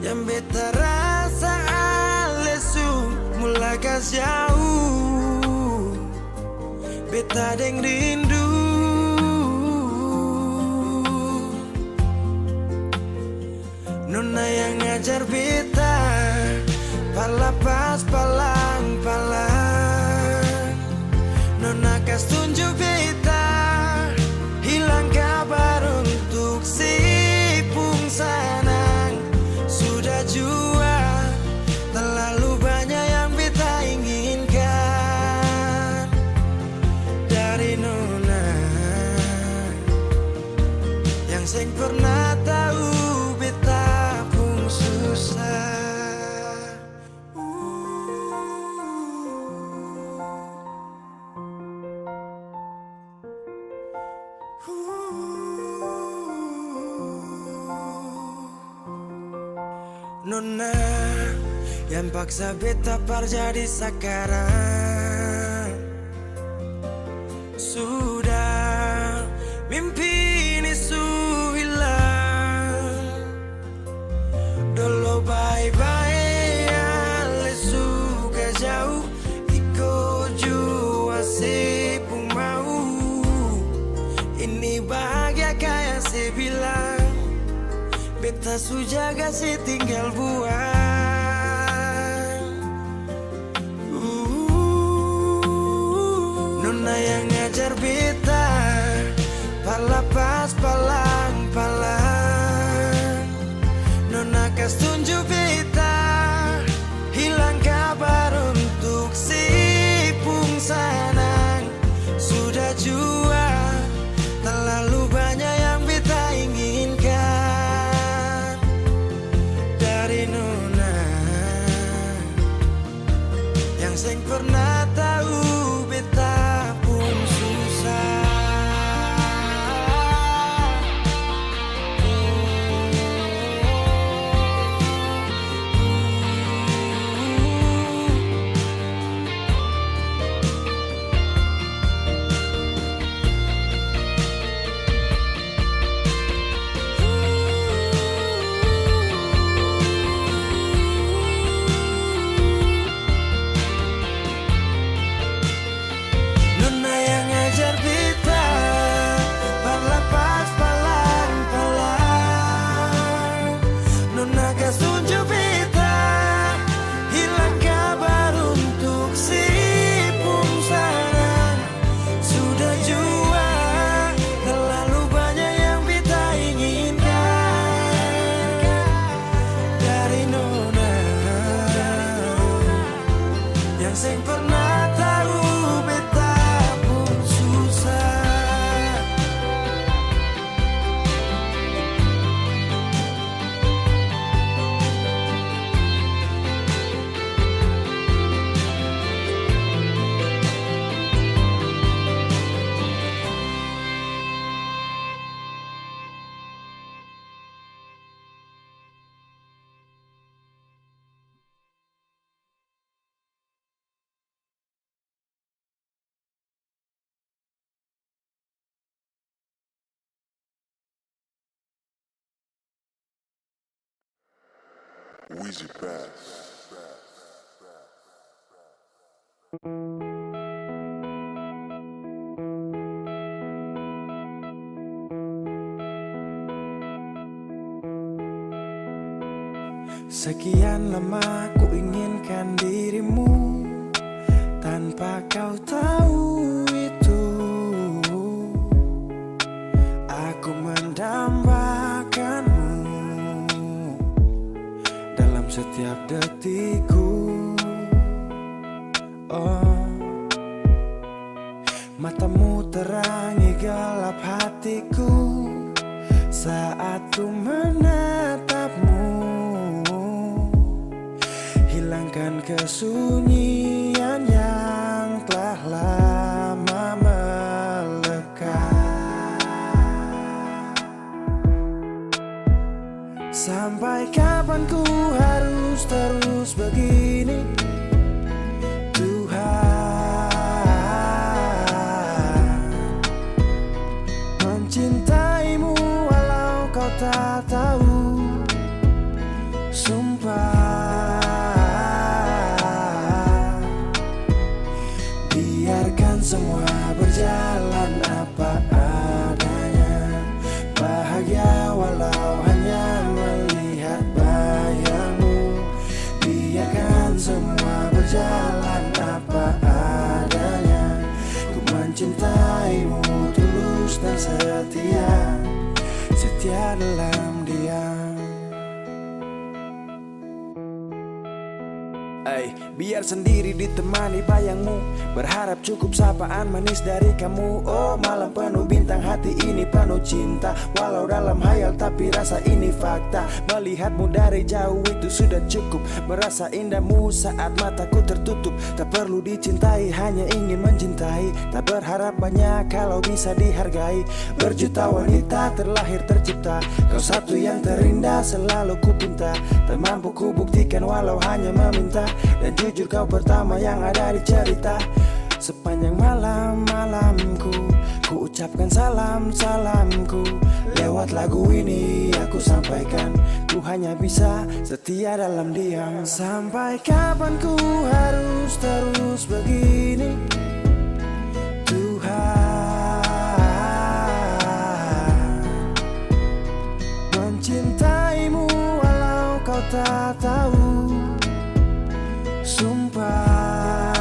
Yang beta rasa ale su mulai gas jauh. Beta deng rindu. Nona yang ngajar beta palapas palang-palang. Nona kas tunjuk beta hilang kabar untuk si pungsanang. Sudah jua terlalu banyak yang beta inginkan dari Nona yang seng pernah tahu beta pun susah. Nona yang paksa beta par jadi sekarang. Sudah mimpi ini su hilang. Dulu bye-bye ale suka jauh. Iko jua si pun mau. Ini bahagia kayak si bilang. Beta su jaga si tinggal buang. kas tunjuk pita, hilang kabar untuk si pungsanang. Sudah jua, terlalu banyak yang beta inginkan dari nona yang seng pernah tahu beta pun susah. Nona yang ngajar beta parlapas palang-palang. Nona kas tunjuk beta, hilang kabar untuk si pungsangan. Sudah jua, terlalu banyak yang beta inginkan dari nona yang seng pernah tahu beta pun susah. Weezy Bass. Sekian lama ku inginkan dirimu tanpa kau tahu itu. Aku mendambakanmu dalam setiap detikku. Oh, matamu terangi gelap hatiku saat ku menatapmu. Hilangkan kesunyian yang telah lama melekat. Sampai kapan ku harus terus begini, Tuhan? Mencintaimu walau kau tak tahu. Sumpah, biarkan semua berjalan apa adanya. Bahagia walau hanya melihat bayangmu. Biarkan semua berjalan apa adanya. Ku mencintaimu tulus dan setia, setia dalam diam. Biar sendiri ditemani bayangmu, berharap cukup sapaan manis dari kamu. Oh, malam penuh bintang, hati ini penuh cinta. Walau dalam hayal tapi rasa ini fakta. Melihatmu dari jauh itu sudah cukup. Merasa indahmu saat mataku tertutup. Tak perlu dicintai, hanya ingin mencintai. Tak berharap banyak kalau bisa dihargai. Berjuta wanita terlahir tercipta, kau satu yang terindah selalu ku pinta. Tak mampu ku buktikan walau hanya meminta. Dan jujur kau pertama yang ada di cerita. Sepanjang malam-malamku ku ucapkan salam-salamku. Lewat lagu ini aku sampaikan, ku hanya bisa setia dalam diam. Sampai kapan ku harus terus begini, Tuhan? Mencintaimu walau kau tak tahu. Sumpah,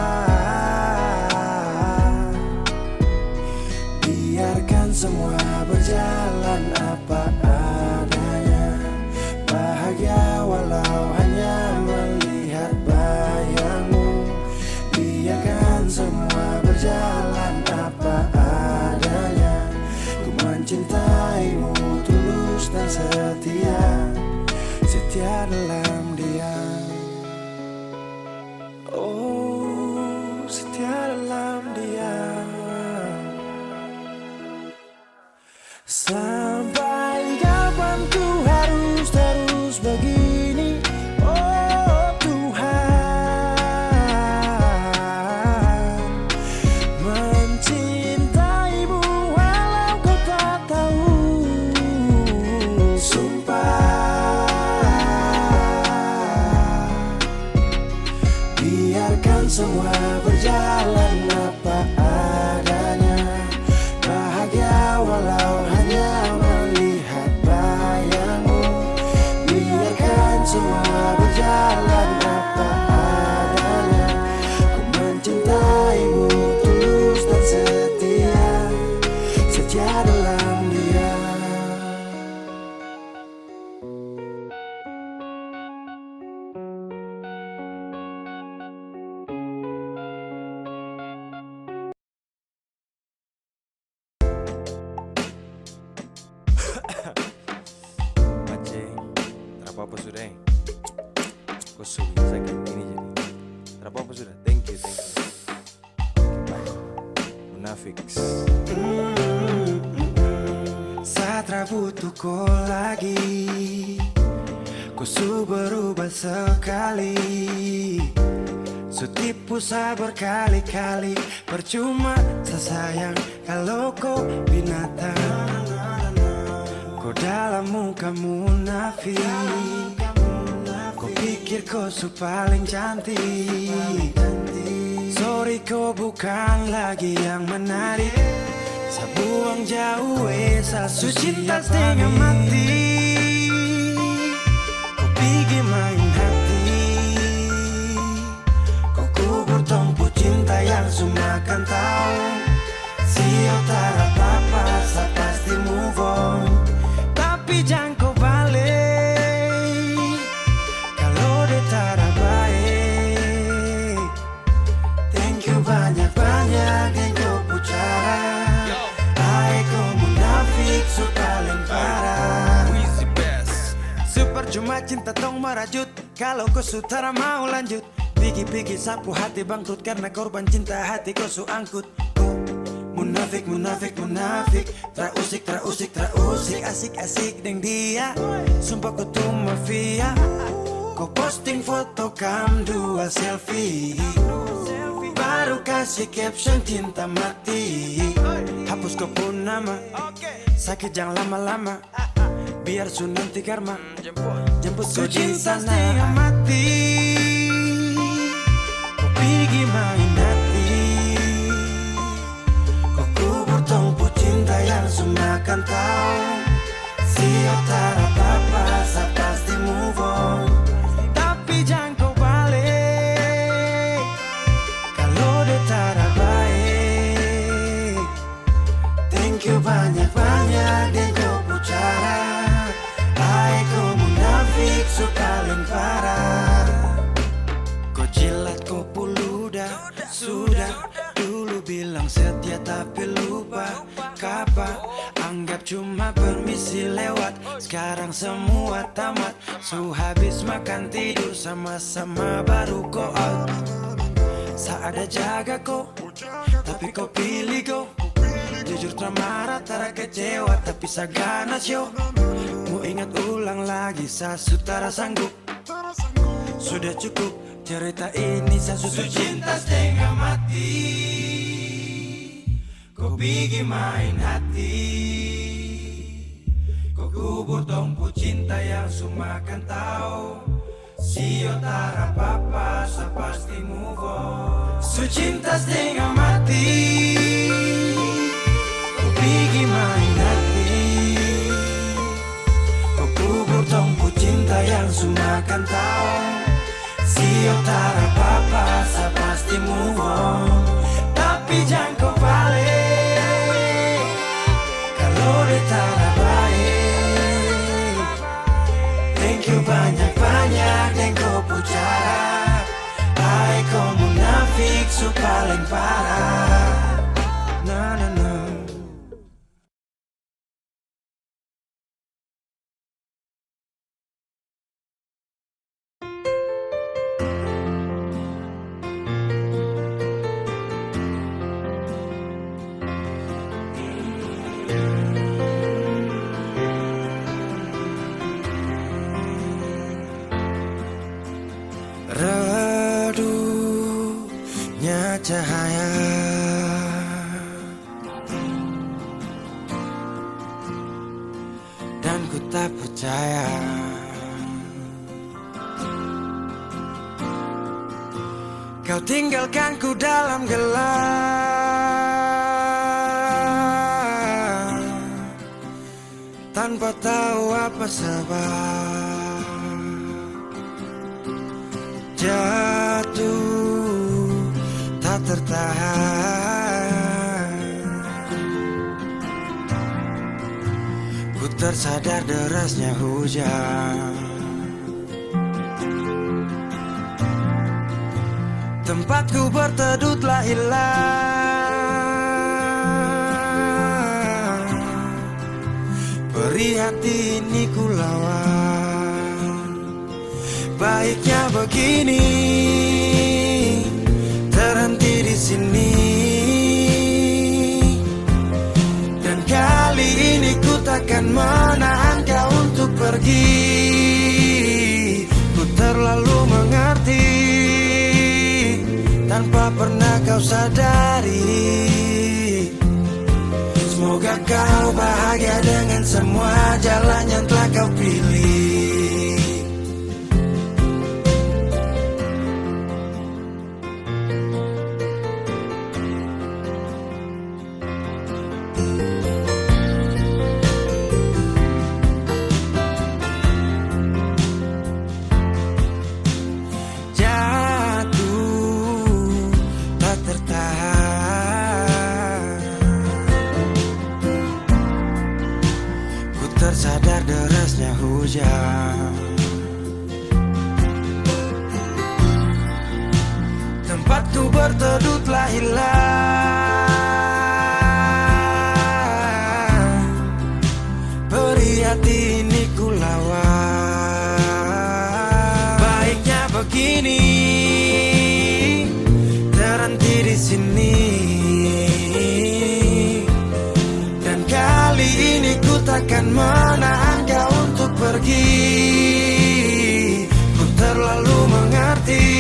biarkan semua berjalan apa adanya. Bahagia dalam diam. Oh, setia dalam diam. Sampai kapan ku harus terus begini? Oh Tuhan, mencintaimu walau kau tak tahu. Sumpah, biarkan semua berjalan apa adanya. Bahagia walau hanya melihat bayangmu. Biarkan semua berjalan apa adanya. Ku mencintaimu tulus dan setia, setia dalam diam. Aceh, tak apa-apa sudah. Kau suruh sakit ini jadi. Tak apa-apa sudah. Thank you. Okay, bye. Munafiks. Saat butuh kau lagi, ku su berubah sekali. Su tipu saya berkali-kali. Percuma sayang kalau kau binatang. Kau dalam muka munafik. Kau pikir kau su paling cantik. Sorry kau bukan lagi yang menarik. Saya buang jauh su cinta setengah mati. Kau pergi main hati. Kau kubur tumpu cinta yang semua kan tahu. Sio tak apa-apa, saya pasti move on. Tapi jangan kau balik kalau dia tak ada baik. Thank you banyak-banyak dan kau pucara. Hai kau munafik su paling parah. Wheezy Best. Super cuma cinta tong merajut. Kalau kau sutara mau lanjut. Pigi-pigi sapu hati bangkrut karena korban cinta hati kau su angkut. Oh, munafik, munafik, munafik. Trausik, trausik, trausik. Asik-asik deng dia. Sumpah kau tuh mafia. Kau posting foto kam dua selfie. Baru kasih caption cinta mati. Hapus kau pun nama. Sakit jangan lama-lama. Biar su nanti karma. Jemput kau di sana. Setengah mati. Kau pergi main hati. Kau kubur tumpu cinta yang semua kan tahu. Sio tak apa-apa, saya pasti move on. Tapi jangan kau balik kalau dia tak ada baik. Thank you banyak-banyak dan kau pucara. Hai kau munafik su paling parah. Kau jilat kau puludah. Sudah dulu bilang setia tapi lupa kapan. Anggap cuma permisi lewat. Sekarang semua tamat. Su habis makan tidur sama-sama baru go out. Saat ada jaga kau, tapi kau pilih kau. Jujur tak marah, tak kecewa, tapi saganas yo. Mau ingat ulang lagi, saya sutara sanggup. Sudah cukup cerita ini, saya susu cinta setengah mati. Kau pergi main hati. Kau kubur tumpu cinta yang semua kan tahu. Sio tak apa-apa, saya pasti move on. Su cinta setengah mati. Kau pergi main hati. Kau kubur tumpu cinta yang semua kan tahu. Sio tak apa-apa, saya pasti move on. Tapi jangan kau balik kalau dia tak ada baik. Thank you banyak-banyak dan kau pucara. Hai kau munafik su paling parah. Na na na. redupnya cahaya. Dan ku tak percaya kau tinggalkan ku dalam gelap tanpa tahu apa sebab. Jatuh tak tertahan, ku tersadar derasnya hujan. Tempatku berteduh telah hilang, beri hati ini ku lawan. Baiknya begini, terhenti di sini. Dan kali ini ku takkan menahan kau untuk pergi. Ku terlalu mengerti tanpa pernah kau sadari. Semoga kau bahagia dengan semua jalan yang telah kau pilih. Tersadar derasnya hujan. Tempatku berteduh telah hilang, beri hati ini ku lawan. Baiknya begini, terhenti di sini. Dan kali ini ku takkan menahan kau untuk pergi. Ku terlalu mengerti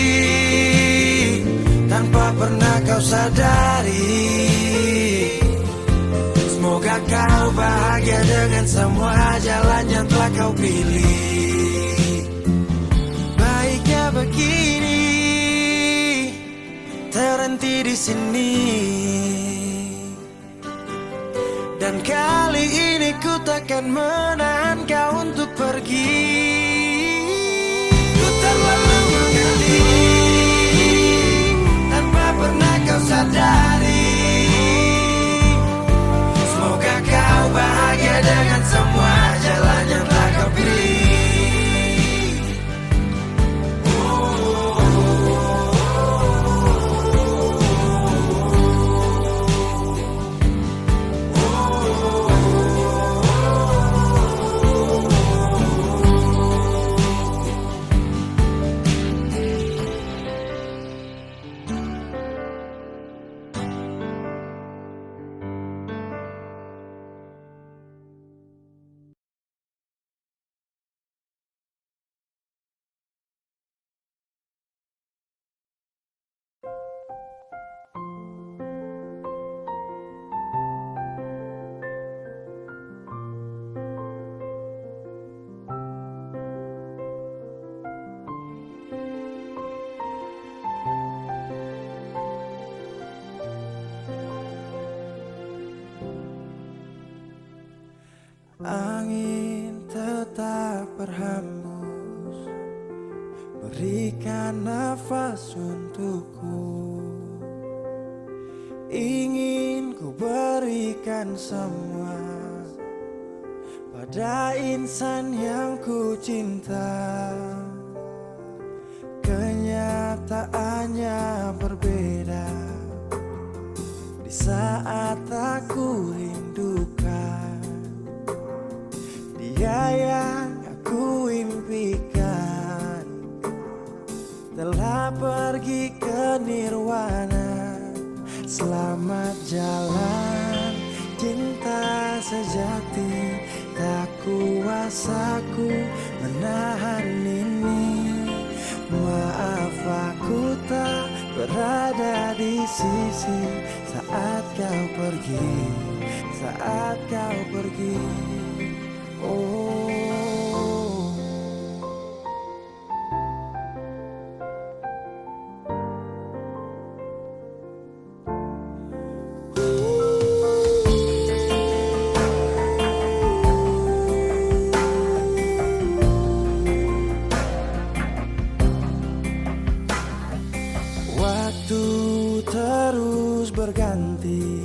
tanpa pernah kau sadari. Semoga kau bahagia dengan semua jalan yang telah kau pilih. Baiknya begini, terhenti di sini. Dan kali ini ku takkan menahan kau untuk pergi. Ku terlalu mengerti tanpa pernah kau sadari. Semoga kau bahagia dengan semua jalan yang telah kau pilih. Angin tetap berhembus, berikan nafas untukku. Ingin ku berikan semua pada insan yang ku cinta. Kenyataannya berbeda di saat aku rindukan. Dia yang aku impikan telah pergi ke nirwana. Selamat jalan cinta sejati, tak kuasa ku menahan ini. Maaf di sisi saat kau pergi, saat kau pergi. Oh. Waktu terus berganti,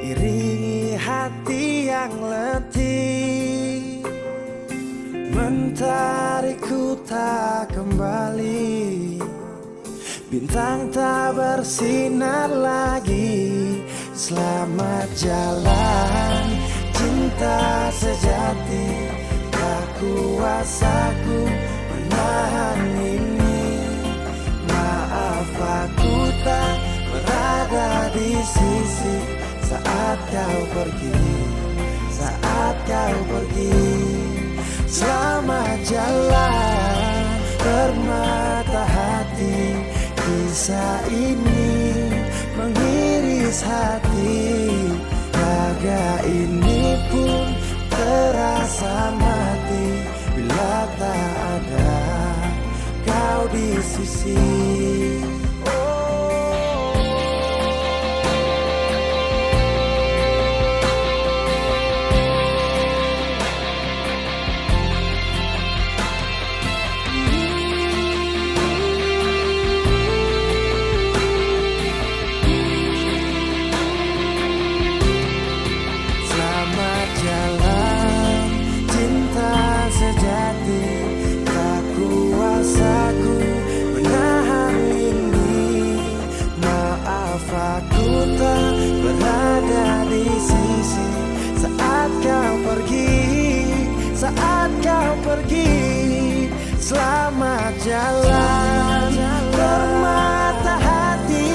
iringi hati yang letih, mentarikku tak kembali. Bintang tak bersinar lagi. Selamat jalan cinta sejati, tak kuasaku menahan ini. Maaf aku tak berada di sisi saat kau pergi, saat kau pergi. Selamat jalan permata hati, kisah ini mengiris hati. Raga ini pun terasa mati bila tak ada kau di sisi. Selamat jalan cinta sejati, tak kuasaku menahan ini. Maaf aku tak berada di sisi saat kau pergi, saat kau pergi. Selamat jalan permata hati,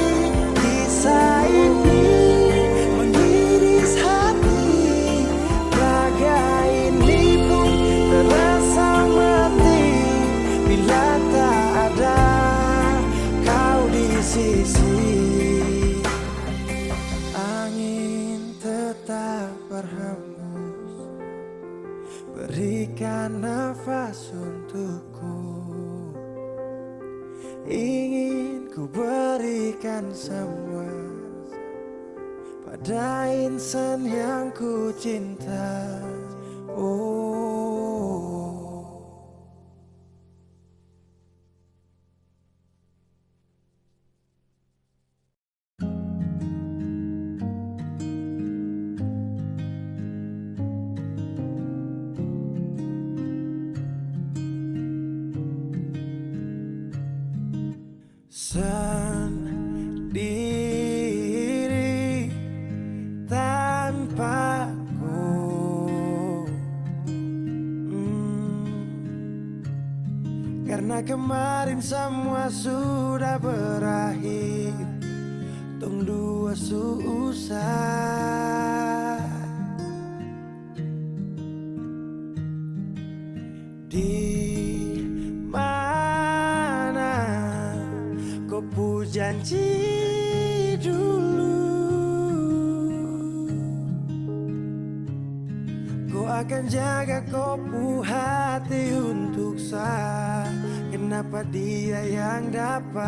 kisah ini mengiris hati. Raga ini pun terasa mati bila tak ada kau di sisi. Angin tetap berhembus, berikan nafas untukku. Ingin ku berikan semua pada insan yang ku cinta. Oh. Sendiri tanpaku, karena kemarin semua sudah berakhir. Tong dua susah di mana kau pu janji dulu, kau akan jaga kau pu hati untuk saya. Kenapa dia yang dapat?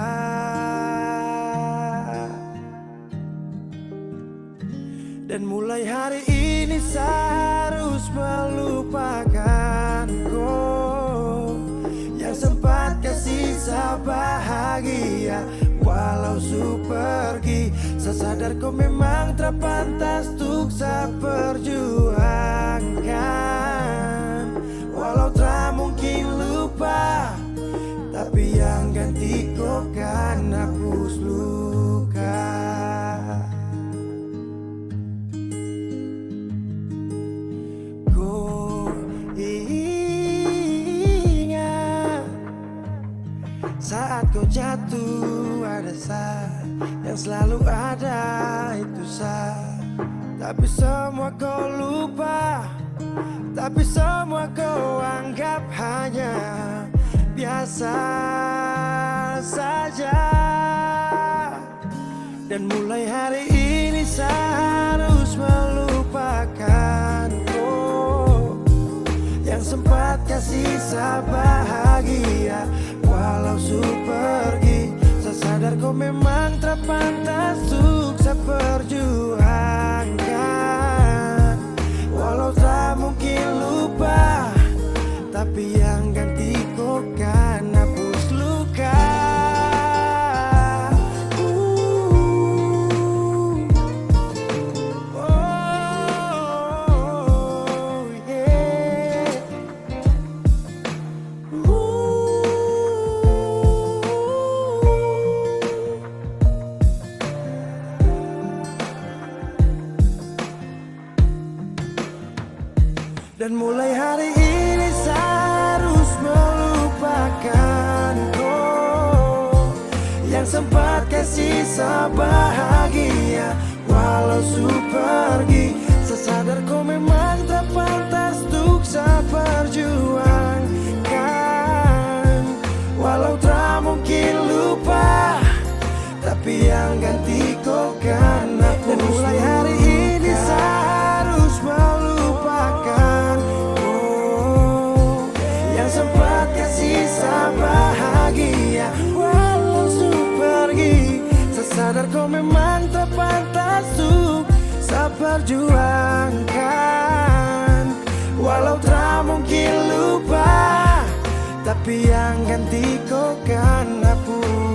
Dan mulai hari ini saya harus melupakan kau yang sempat kasih saya bahagia. Walau su pergi, saya sadar kau memang terpantas untuk saya perjuangkan. Walau tak mungkin lupa, tapi yang ganti kau kan hapus luka. Saat kau jatuh ada saya, yang selalu ada itu saya. Tapi semua kau lupa, tapi semua kau anggap hanya biasa saja. Dan mulai hari ini saya harus melupakan kau yang sempat kasih saya bahagia. Walau su pergi, saya sadar kau memang tak pantas untuk saya perjuangkan. Walau tak mungkin lupa, tapi yang ganti kau kan hapus luka. Dan mulai hari ini saya harus melupakan kau yang sempat kasih saya bahagia. Walau su pergi, saya sadar kau memang tak pantas untuk saya perjuangkan. Walau tak mungkin lupa, tapi yang ganti kau kan hapus. Dan mulai hari ini saya harus melupakan sempat kasih saya bahagia. Walau su pergi, saya sadar kau memang tak pantas untuk saya perjuangkan. Walau tak mungkin lupa, tapi yang ganti kau kan hapus.